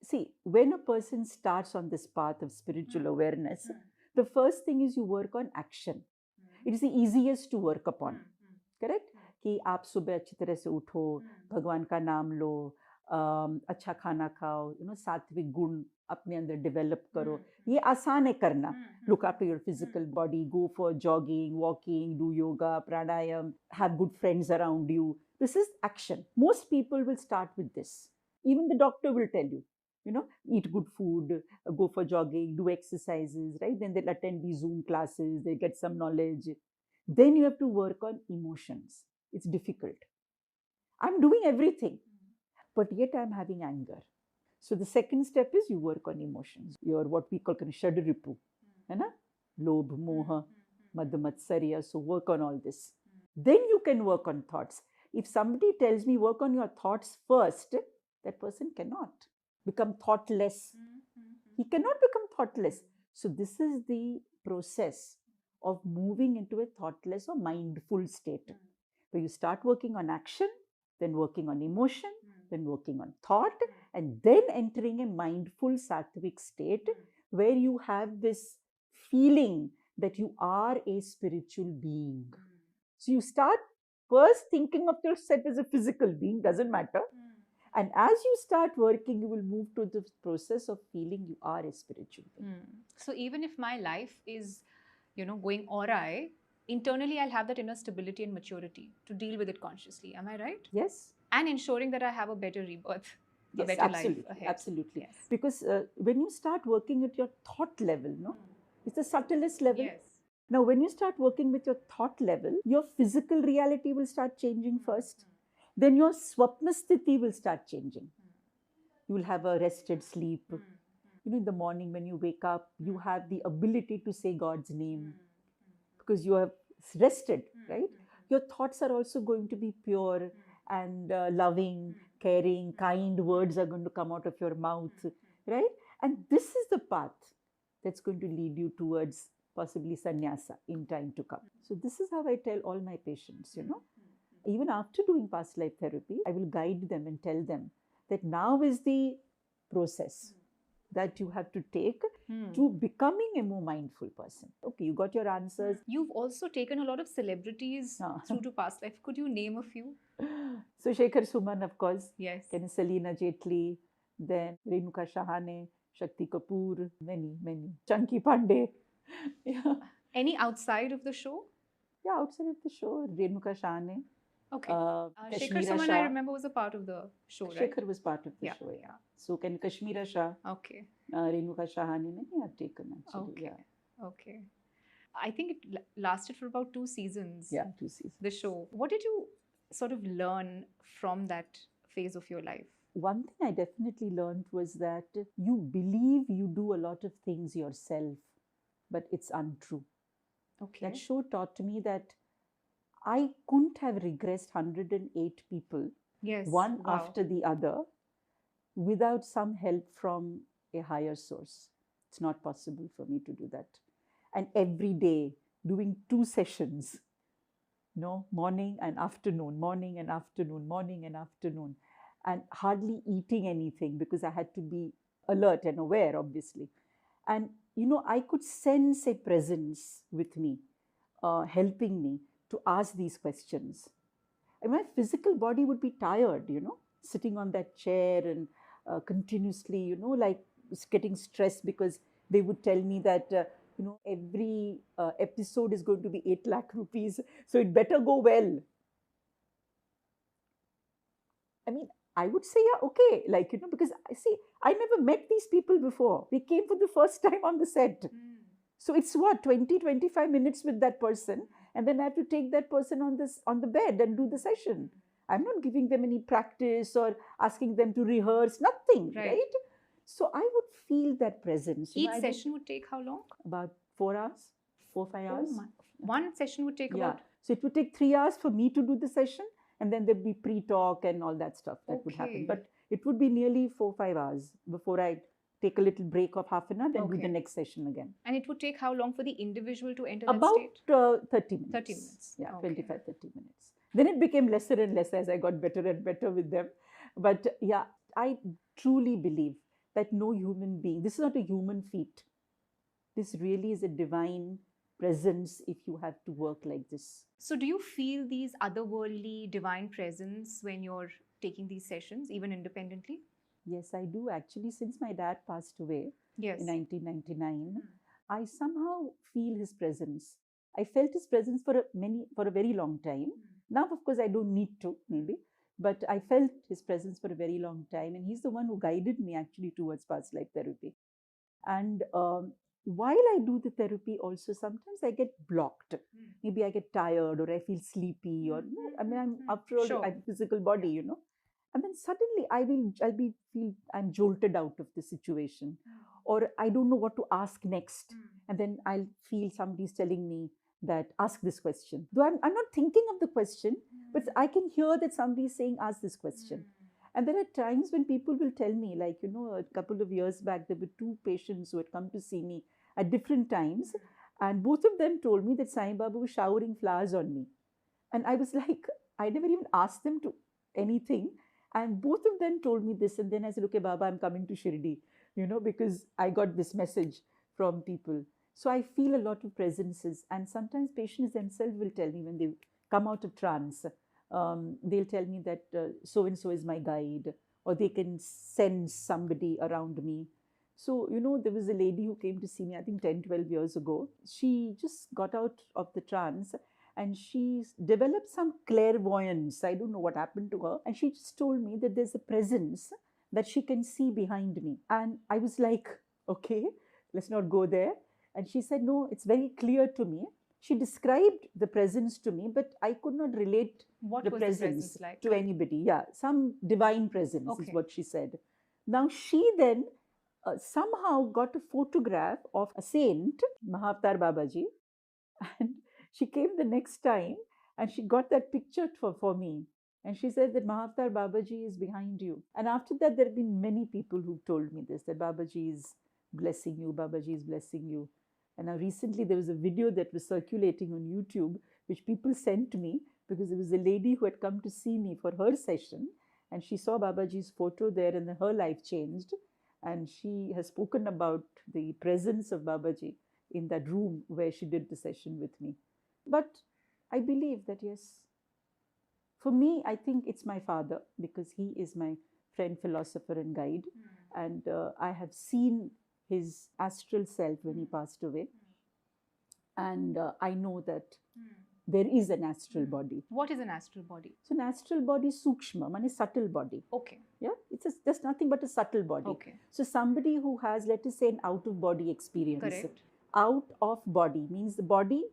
see, when a person starts on this path of spiritual awareness, the first thing is you work on action. It is the easiest to work upon. Correct? कि आप सुबह अच्छी तरह से उठो, भगवान का नाम लो, अच्छा खाना खाओ, सात्विक गुण अपने अंदर डेवलप करो. ये आसान है करना. Look after your physical body, go for jogging, walking, do yoga, pranayam, have good friends around you. This is action. Most people will start with this. Even the doctor will tell you, eat good food, go for jogging, do exercises, right? Then they'll attend these Zoom classes, they get some knowledge. Then you have to work on emotions. It's difficult. I'm doing everything, but yet I'm having anger. So the second step is you work on emotions. Your what we call shadripu, lobh, moha, madhamatsarya. So work on all this. Then you can work on thoughts. If somebody tells me work on your thoughts first, that person cannot become thoughtless. He cannot become thoughtless. So this is the process of moving into a thoughtless or mindful state. Where you start working on action, then working on emotion, then working on thought, and then entering a mindful sattvic state where you have this feeling that you are a spiritual being. So you start first thinking of yourself as a physical being, doesn't matter. And as you start working, you will move to the process of feeling you are a spiritual being. So even if my life is, going awry, internally I'll have that inner stability and maturity to deal with it consciously. Am I right? Yes. And ensuring that I have a better rebirth, Yes, a better absolutely, life ahead. absolutely. Yes. Because when you start working at your thought level, it's the subtlest level. Yes. Now, when you start working with your thought level, your physical reality will start changing first. Then your swapna sthiti will start changing. You will have a rested sleep. In the morning when you wake up, you have the ability to say God's name because you have rested, right? Your thoughts are also going to be pure and loving, caring, kind words are going to come out of your mouth, right? And this is the path that's going to lead you towards possibly sannyasa in time to come. So this is how I tell all my patients, Even after doing past life therapy, I will guide them and tell them that now is the process that you have to take to becoming a more mindful person. Okay, you got your answers. You've also taken a lot of celebrities through to past life. Could you name a few? So Shekhar Suman, of course. Yes. Then Selina Jetli, then Renuka Shahane, Shakti Kapoor, many. Chunky Pandey. Yeah. Any outside of the show? Yeah, outside of the show, Renuka Shahane. Okay. Shekhar Kashmira Suman, Shah. I remember, was a part of the show, right? Shekhar was part of the show, yeah. So can Kashmira Shah, Okay. Renuka Shahane, many have taken actually. Okay. Yeah. Okay. I think it lasted for about 2 seasons. Yeah, 2 seasons. The show. What did you sort of learn from that phase of your life? One thing I definitely learned was that you believe you do a lot of things yourself, but it's untrue. Okay. That show taught me that I couldn't have regressed 108 people, Yes. one Wow. after the other, without some help from a higher source. It's not possible for me to do that. And every day, doing 2 sessions, morning and afternoon, morning and afternoon, morning and afternoon, and hardly eating anything because I had to be alert and aware, obviously. And, I could sense a presence with me, helping me to ask these questions. And my physical body would be tired, sitting on that chair and continuously, like getting stressed because they would tell me that, every episode is going to be 8 lakh rupees. So it better go well. I mean, I would say, yeah, okay, because I never met these people before. They came for the first time on the set. So it's 20-25 minutes with that person. And then I have to take that person on the bed and do the session. I'm not giving them any practice or asking them to rehearse, nothing, right? So I would feel that presence. Each session would take how long? About 4 hours, 4-5 hours. Oh, one session would take about... So it would take 3 hours for me to do the session, and then there'd be pre-talk and all that stuff that would happen. But it would be nearly 4-5 hours before I take a little break of half an hour, then do the next session again. And it would take how long for the individual to enter about that state? 30 minutes. 30 minutes. Yeah, 25-30 minutes. Then it became lesser and lesser as I got better and better with them. But yeah, I truly believe that no human being, this is not a human feat. This really is a divine presence if you have to work like this. So do you feel these otherworldly divine presence when you're taking these sessions, even independently? Yes, I do. Actually, since my dad passed away in 1999, I somehow feel his presence. I felt his presence for a very long time. Now, of course, I don't need to, maybe. But I felt his presence for a very long time. And he's the one who guided me actually towards past life therapy. And while I do the therapy also, sometimes I get blocked. Maybe I get tired or I feel sleepy or, after all, I have a physical body, And then suddenly I'm jolted out of the situation. Or I don't know what to ask next. And then I'll feel somebody's telling me that ask this question. Though I'm not thinking of the question, but I can hear that somebody's saying ask this question. And there are times when people will tell me, like, a couple of years back, there were 2 patients who had come to see me at different times. And both of them told me that Sai Baba was showering flowers on me. And I was like, I never even asked them to anything. And both of them told me this. And then I said, okay, Baba, I'm coming to Shirdi, because I got this message from people. So I feel a lot of presences. And sometimes patients themselves will tell me when they come out of trance, they'll tell me that so-and-so is my guide, or they can sense somebody around me. So, there was a lady who came to see me, I think 10, 12 years ago. She just got out of the trance and she developed some clairvoyance. I don't know what happened to her. And she just told me that there's a presence that she can see behind me. And I was like, okay, let's not go there. And she said, no, it's very clear to me. She described the presence to me, but I could not relate the presence like? to anybody. Yeah, some divine presence is what she said. Now, she then somehow got a photograph of a saint, Mahavatar Babaji, and she came the next time and she got that picture for me. And she said that Mahavatar Babaji is behind you. And after that, there have been many people who told me this, that Babaji is blessing you, Babaji is blessing you. And now recently there was a video that was circulating on YouTube, which people sent me because there was a lady who had come to see me for her session. And she saw Babaji's photo there and her life changed. And she has spoken about the presence of Babaji in that room where she did the session with me. But I believe that, yes, for me, I think it's my father because he is my friend, philosopher and guide. And I have seen his astral self when he passed away. And I know that there is an astral body. What is an astral body? So an astral body is sukshma, man is subtle body. Okay. Yeah, it's just nothing but a subtle body. Okay. So somebody who has, let us say, an out of body experience. Correct. Out of body means the body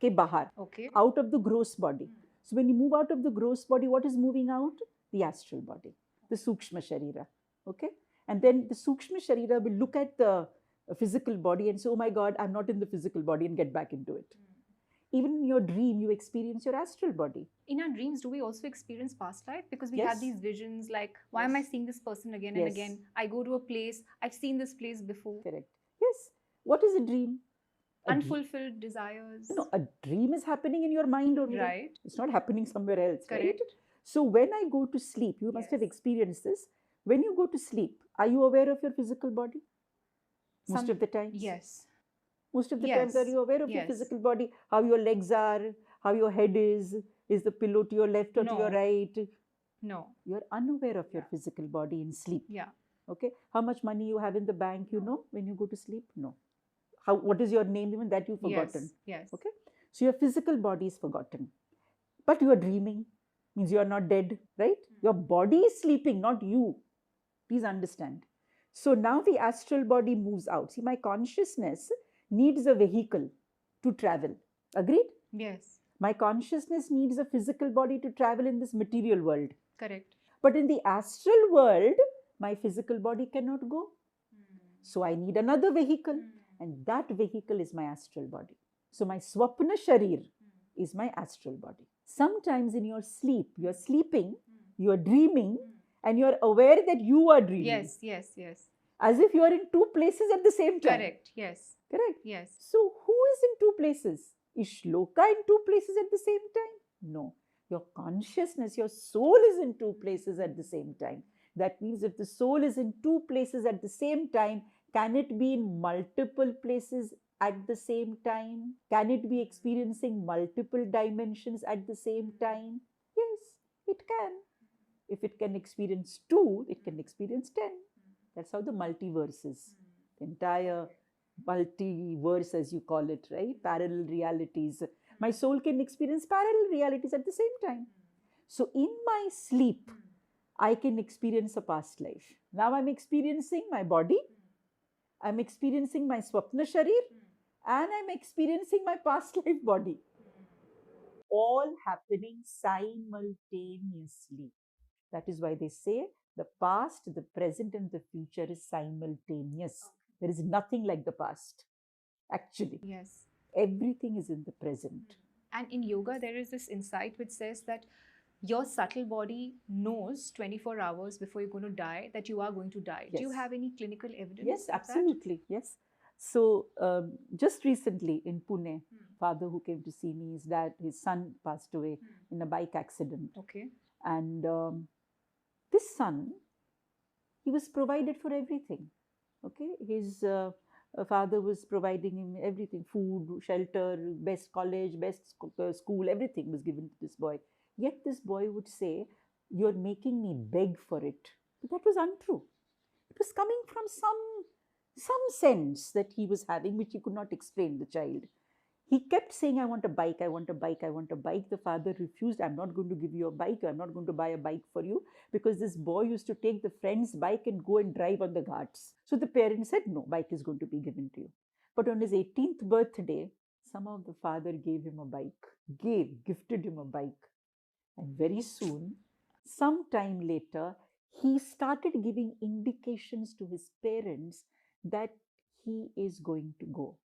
ke bahar. Okay. Out of the gross body. So when you move out of the gross body, what is moving out? The astral body, the sukshma sharira. Okay. And then the sukshma sharira will look at the physical body and say, oh my God, I'm not in the physical body, and get back into it. Even in your dream, you experience your astral body. In our dreams, do we also experience past life? Because we have these visions like, why am I seeing this person again and again? I go to a place, I've seen this place before. Correct. Yes. What is a dream? Unfulfilled desires. No, a dream is happening in your mind only. Right. It's not happening somewhere else. Correct. Right? So when I go to sleep, you must have experienced this. When you go to sleep, are you aware of your physical body? Most of the times? Yes. Most of the times, are you aware of your physical body? How your legs are, how your head is the pillow to your left or to your right? No. You're unaware of your physical body in sleep. Yeah. Okay. How much money you have in the bank, you know, when you go to sleep? No. What is your name? Even that you've forgotten. Yes. Okay. So your physical body is forgotten. But you are dreaming. Means you are not dead, right? Your body is sleeping, not you. Please understand. So now the astral body moves out. See, my consciousness needs a vehicle to travel. Agreed? Yes. My consciousness needs a physical body to travel in this material world. Correct. But in the astral world, my physical body cannot go. So I need another vehicle. And that vehicle is my astral body. So my swapna sharir is my astral body. Sometimes in your sleep, you're sleeping, you're dreaming, and you're aware that you are dreaming. Yes. As if you're in two places at the same time. Correct. Yes. Correct? Yes. So who is in two places? Is Shloka in two places at the same time? No. Your consciousness, your soul is in two places at the same time. That means if the soul is in two places at the same time, can it be in multiple places at the same time? Can it be experiencing multiple dimensions at the same time? Yes, it can. If it can experience 2, it can experience 10. That's how the multiverse is. The entire multiverse, as you call it, right? Parallel realities. My soul can experience parallel realities at the same time. So in my sleep, I can experience a past life. Now I'm experiencing my body. I'm experiencing my swapna sharir. And I'm experiencing my past life body. All happening simultaneously. That is why they say the past, the present, and the future is simultaneous. There is nothing like the past. Actually. Yes. Everything is in the present. And in yoga, there is this insight which says that your subtle body knows 24 hours before you're going to die that you are going to die. Yes. Do you have any clinical evidence? Yes, of absolutely. That? Yes. So just recently in Pune, father who came to see me, his son passed away in a bike accident. Okay. And this son, he was provided for everything. Okay. His father was providing him everything, food, shelter, best college, best school, everything was given to this boy. Yet this boy would say, you're making me beg for it. But that was untrue. It was coming from some sense that he was having, which he could not explain, the child. He kept saying, I want a bike, I want a bike, I want a bike. The father refused, I'm not going to give you a bike, I'm not going to buy a bike for you, because this boy used to take the friend's bike and go and drive on the ghats. So the parents said, no, bike is going to be given to you. But on his 18th birthday, somehow the father gave him a bike, gifted him a bike. And very soon, some time later, he started giving indications to his parents that he is going to go.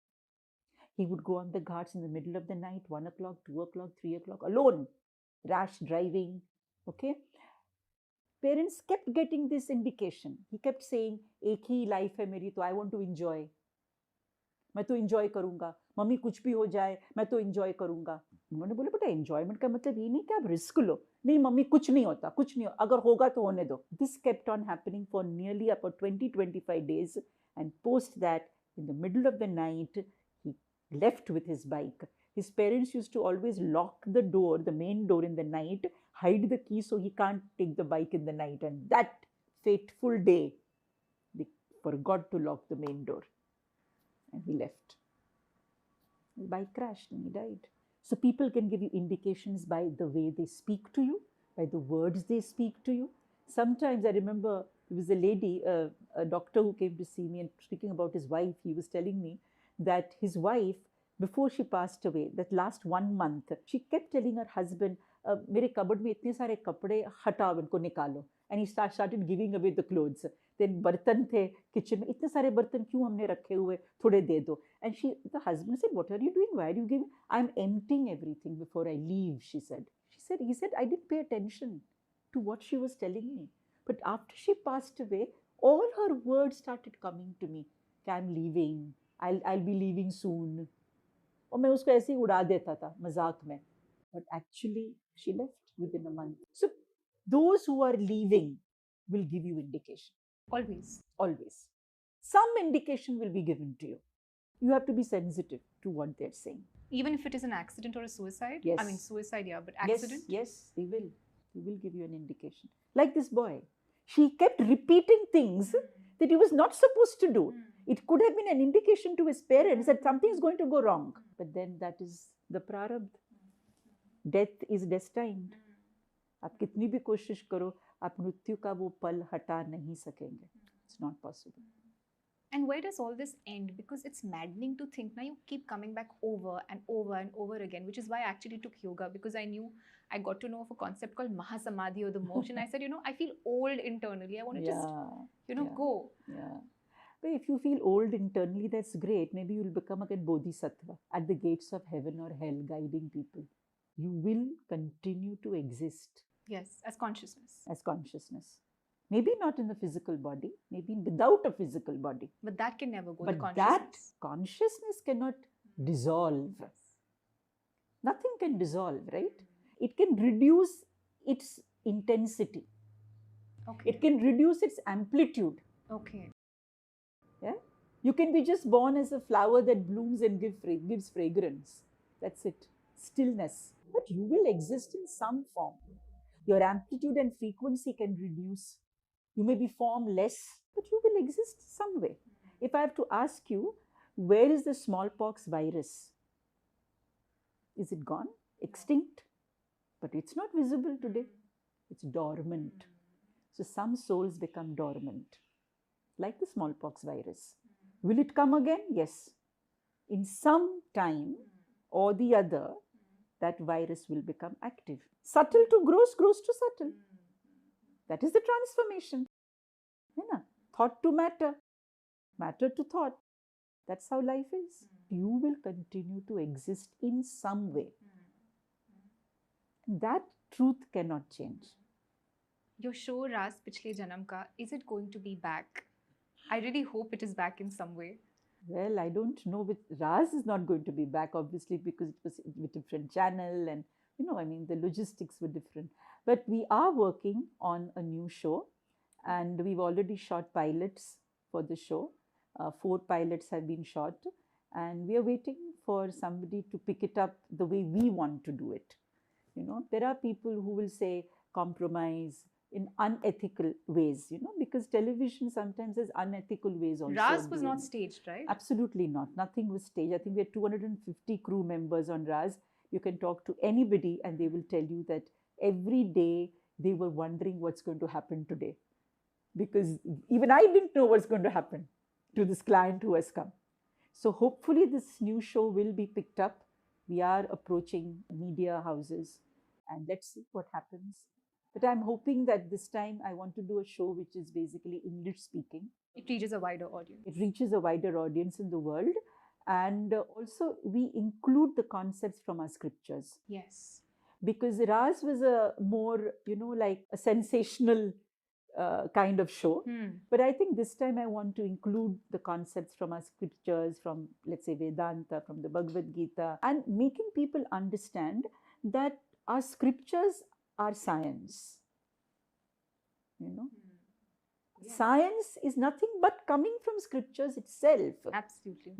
He would go on the ghats in the middle of the night, 1 o'clock, 2 o'clock, 3 o'clock, alone, rash driving, Okay. Parents kept getting this indication. He kept saying, एक ही life है मेरी, तो I want to enjoy. मैं तो enjoy करूंगा. Mummy कुछ भी हो जाए, मैं तो enjoy करूंगा. उन्होंने बोला बेटा enjoyment का मतलब ये नहीं कि आप risk लो. नहीं मम्मी कुछ नहीं होता, कुछ नहीं, अगर होगा तो होने दो. This kept on happening for nearly about 20-25 days, and post that, in the middle of the night, he left with his bike. His parents used to always lock the door, the main door, in the night, hide the key so he can't take the bike in the night. And that fateful day, they forgot to lock the main door. And he left. His bike crashed and he died. So people can give you indications by the way they speak to you, by the words they speak to you. Sometimes I remember there was a lady, a doctor who came to see me, and speaking about his wife, he was telling me that his wife, before she passed away, that last 1 month, she kept telling her husband, मेरे cupboard में इतने सारे कपड़े, हटाओ इनको निकालो. And he started giving away the clothes. Then बर्तन थे किचन में, इतने सारे बर्तन क्यों हमने रखे हुए, थोड़े दे दो. And the husband said, what are you doing? Why are you giving? I'm emptying everything before I leave, she said. He said, I didn't pay attention to what she was telling me. But after she passed away, all her words started coming to me. I'm leaving. I'll be leaving soon. और मैं उसको ऐसे ही उड़ा देता था मजाक में. But actually, she left within a month. So those who are leaving will give you indication. Always. Always. Some indication will be given to you. You have to be sensitive to what they're saying. Even if it is an accident or a suicide? Yes. I mean, suicide, yeah, but accident? Yes, they will. They will give you an indication. Like this boy. She kept repeating things that he was not supposed to do. It could have been an indication to his parents that something is going to go wrong. But then that is the prarabdha. Death is destined. आप कितनी भी कोशिश करो, आप मृत्यु का वो पल हटा नहीं सकेंगे. It's not possible. And where does all this end? Because it's maddening to think now you keep coming back over and over and over again, which is why I actually took yoga, because I got to know of a concept called Mahasamadhi, or the motion. I said, I feel old internally. I want to just, go. Yeah. But if you feel old internally, that's great. Maybe you'll become again Bodhisattva at the gates of heaven or hell, guiding people. You will continue to exist. Yes, as consciousness. As consciousness. Maybe not in the physical body, maybe without a physical body. But that can never go. But the consciousness. that consciousness cannot dissolve. Nothing can dissolve, right? It can reduce its intensity. Okay. It can reduce its amplitude. Okay. Yeah? You can be just born as a flower that blooms and gives fragrance. That's it. Stillness. But you will exist in some form. Your amplitude and frequency can reduce. You may be formless, but you will exist some way. If I have to ask you, where is the smallpox virus? Is it gone? Extinct? But it's not visible today. It's dormant. So some souls become dormant, like the smallpox virus. Will it come again? Yes. In some time or the other, that virus will become active. Subtle to gross, gross to subtle. That is the transformation. Thought to matter, matter to thought. That's how life is. You will continue to exist in some way. That truth cannot change. Your show Raaz Pichle Janam Ka, is it going to be back? I really hope it is back in some way. Well, I don't know. Raaz is not going to be back, obviously, because it was with a different channel, and the logistics were different. But we are working on a new show, and we've already shot pilots for the show. 4 pilots have been shot, and we are waiting for somebody to pick it up the way we want to do it. There are people who will say compromise in unethical ways, because television sometimes has unethical ways also. Raaz was not staged, right? Absolutely not. Nothing was staged. I think we had 250 crew members on Raaz. You can talk to anybody and they will tell you that every day they were wondering what's going to happen today. Because even I didn't know what's going to happen to this client who has come. So hopefully this new show will be picked up. We are approaching media houses and let's see what happens. But I'm hoping that this time I want to do a show which is basically English speaking. It reaches a wider audience. It reaches a wider audience in the world. And also we include the concepts from our scriptures. Yes. because Raaz was a more, like a sensational kind of show. But I think this time I want to include the concepts from our scriptures, from, let's say, Vedanta, from the Bhagavad Gita, and making people understand that our scriptures are science. Yes. Science is nothing but coming from scriptures itself. Absolutely.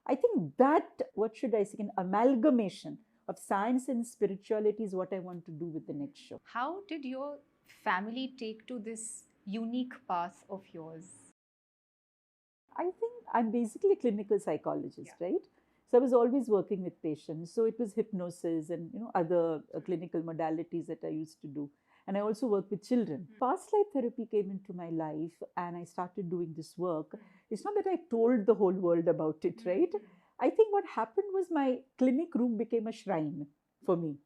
I think that, what should I say, an amalgamation of science and spirituality is what I want to do with the next show. How did your family take to this unique path of yours? I think I'm basically a clinical psychologist, Yeah. right? So I was always working with patients. So it was hypnosis and other clinical modalities that I used to do. And I also work with children. Past life therapy came into my life and I started doing this work. It's not that I told the whole world about it, right? I think what happened was my clinic room became a shrine for me.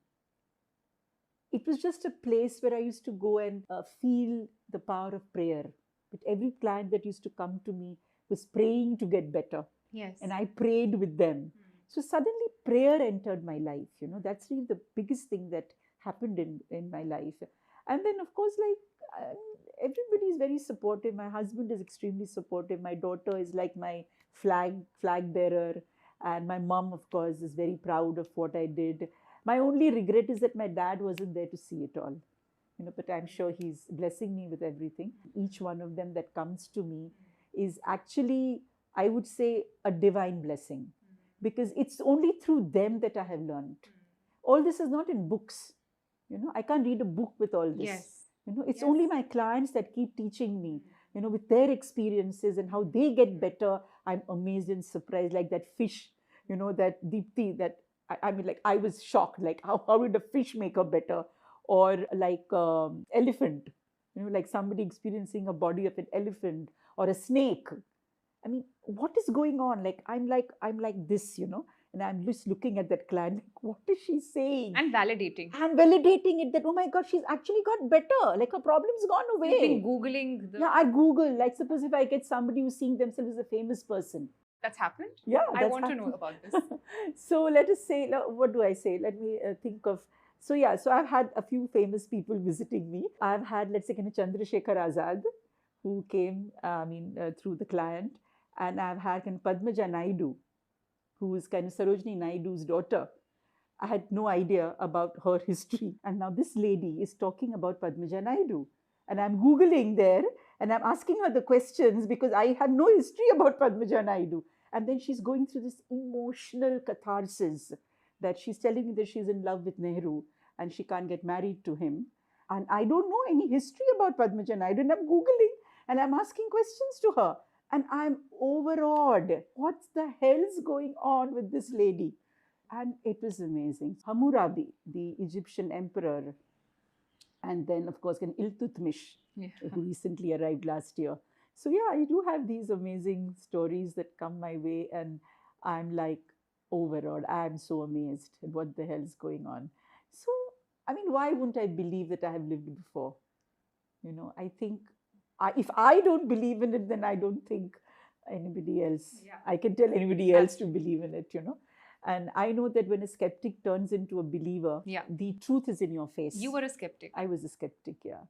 It was just a place where I used to go and feel the power of prayer. But every client that used to come to me was praying to get better. Yes. And I prayed with them. So suddenly prayer entered my life. That's really the biggest thing that happened in my life. And then, of course, everybody is very supportive. My husband is extremely supportive. My daughter is like my flag bearer. And my mom, of course, is very proud of what I did. My only regret is that my dad wasn't there to see it all. But I'm sure he's blessing me with everything. Each one of them that comes to me is actually, I would say, a divine blessing. Because it's only through them that I have learned. All this is not in books. I can't read a book with all this. Yes. It's Yes. only my clients that keep teaching me, with their experiences and how they get better. I'm amazed and surprised, like that fish, that Deepti, that I mean, like, I was shocked, like, how did a fish make her better? Or like elephant, like somebody experiencing a body of an elephant or a snake. I mean, what is going on? Like, I'm like this, and I'm just looking at that client, like, what is she saying? And validating. And validating it that, oh my God, she's actually got better. Like, her problem's gone away. You've been Googling the... Yeah, I Google. Like, suppose if I get somebody who's seeing themselves as a famous person. That's happened? Yeah, I that's want to know happened. about this. So let us say, what do I say? Let me think of... So yeah, so I've had a few famous people visiting me. I've had, let's say, Chandrasekhar Azad, who came, through the client. And I've had Padmaja Naidu, who is Sarojini Naidu's daughter. I had no idea about her history. And now this lady is talking about Padmaja Naidu. And I'm Googling there and I'm asking her the questions because I had no history about Padmaja Naidu. And then she's going through this emotional catharsis that she's telling me that she's in love with Nehru and she can't get married to him. And I don't know any history about Padmaja Naidu. And I'm Googling and I'm asking questions to her. And I'm overawed. What the hell's going on with this lady? And it was amazing. Hammurabi, the Egyptian emperor, and then, of course, Iltutmish, who recently arrived last year. So yeah, I do have these amazing stories that come my way, and I'm like overawed. I'm so amazed at what the hell's going on. So, I mean, why wouldn't I believe that I have lived before? I think if I don't believe in it, then I don't think anybody else, I can tell anybody else to believe in it, And I know that when a skeptic turns into a believer, the truth is in your face. You were a skeptic. I was a skeptic, yeah.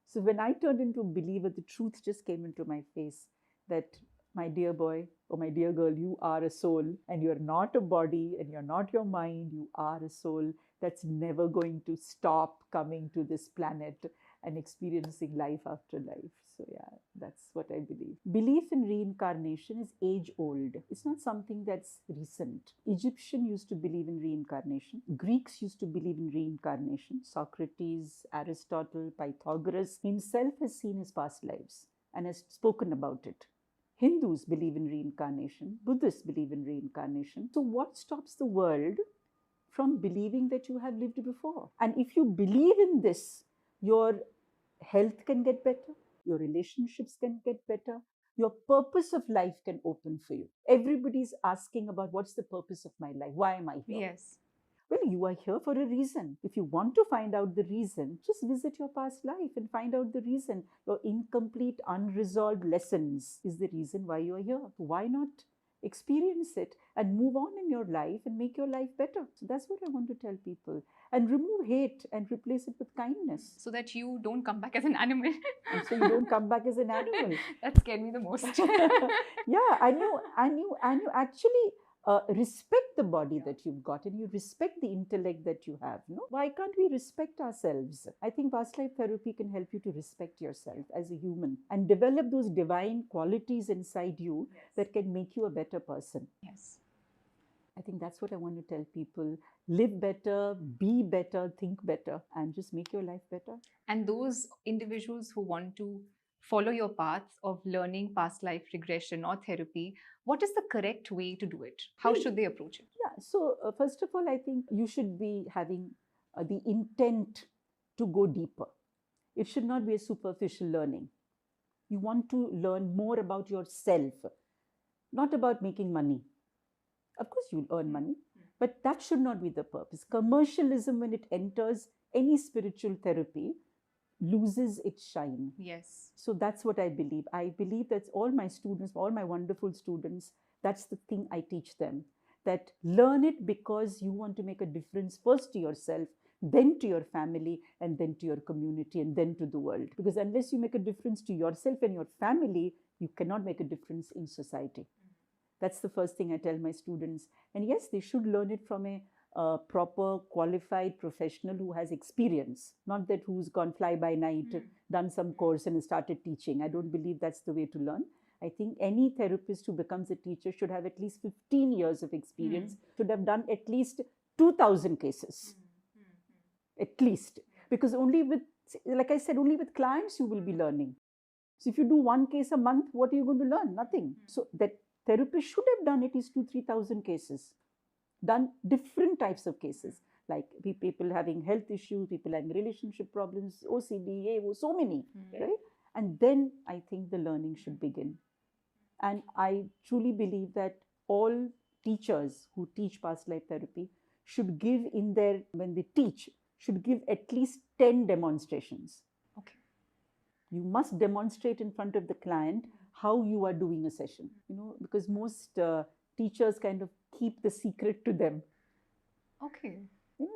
So when I turned into a believer, the truth just came into my face that, my dear boy or my dear girl, you are a soul and you're not a body and you're not your mind. You are a soul that's never going to stop coming to this planet and experiencing life after life. So yeah, that's what I believe. Belief in reincarnation is age-old. It's not something that's recent. Egyptians used to believe in reincarnation. Greeks used to believe in reincarnation. Socrates, Aristotle, Pythagoras himself has seen his past lives and has spoken about it. Hindus believe in reincarnation. Buddhists believe in reincarnation. So what stops the world from believing that you have lived before? And if you believe in this, your health can get better, your relationships can get better, your purpose of life can open for you. Everybody's asking about, what's the purpose of my life? Why am I here? Yes. Well, you are here for a reason. If you want to find out the reason, just visit your past life and find out the reason. Your incomplete, unresolved lessons is the reason why you are here. Why not experience it, and move on in your life and make your life better. So that's what I want to tell people. And remove hate and replace it with kindness. So that you don't come back as an animal. And so you don't come back as an animal. That scared me the most. Yeah, and you actually respect the body that you've got, and you respect the intellect that you have. No? Why can't we respect ourselves? I think past life therapy can help you to respect yourself as a human and develop those divine qualities inside you that can make you a better person. Yes. I think that's what I want to tell people. Live better, be better, think better, and just make your life better. And those individuals who want to follow your path of learning past life regression or therapy, what is the correct way to do it? How should they approach it? Yeah, so first of all, I think you should be having the intent to go deeper. It should not be a superficial learning. You want to learn more about yourself, not about making money. Of course, you'll earn money, but that should not be the purpose. Commercialism, when it enters any spiritual therapy, loses its shine. Yes. So that's what I believe. I believe that's all my students, all my wonderful students, that's the thing I teach them. That learn it because you want to make a difference first to yourself, then to your family, and then to your community, and then to the world. Because unless you make a difference to yourself and your family, you cannot make a difference in society. That's the first thing I tell my students. And yes, they should learn it from a proper, qualified professional who has experience, not that who's gone fly by night, done some course and started teaching. I don't believe that's the way to learn. I think any therapist who becomes a teacher should have at least 15 years of experience, should have done at least 2,000 cases. At least. Because only with, like I said, only with clients you will be learning. So if you do one case a month, what are you going to learn? Nothing. So that therapist should have done at least 2,000-3,000 cases, done different types of cases, like people having health issues, people having relationship problems, OCD, so many, right? And then I think the learning should begin. And I truly believe that all teachers who teach past life therapy should give when they teach, should give at least 10 demonstrations. Okay. You must demonstrate in front of the client how you are doing a session, because most teachers kind of keep the secret to them. Okay.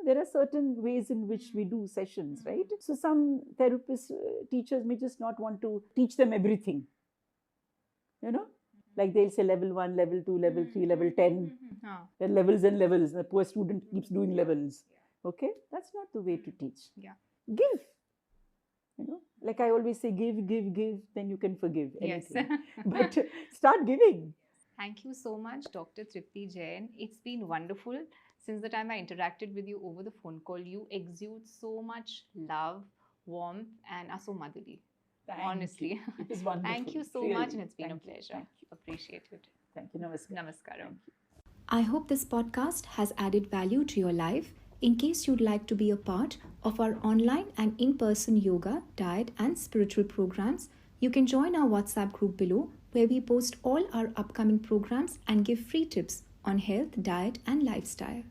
There are certain ways in which we do sessions, right? So some therapists, teachers may just not want to teach them everything. Like they'll say level 1, level 2, level 3, level 10. There are levels and levels. The poor student keeps doing levels. Okay? That's not the way to teach. Yeah. Give. Like I always say, give, then you can forgive anything. Yes. But start giving. Thank you so much, Dr. Tripti Jain. It's been wonderful. Since the time I interacted with you over the phone call, you exude so much love, warmth, and are so motherly. Honestly. It is wonderful. Thank you so much, and it's been a pleasure. Thank you. Appreciate it. Thank you. Namaskar. Namaskaram. I hope this podcast has added value to your life. In case you'd like to be a part of our online and in-person yoga, diet, and spiritual programs, you can join our WhatsApp group below, where we post all our upcoming programs and give free tips on health, diet, and lifestyle.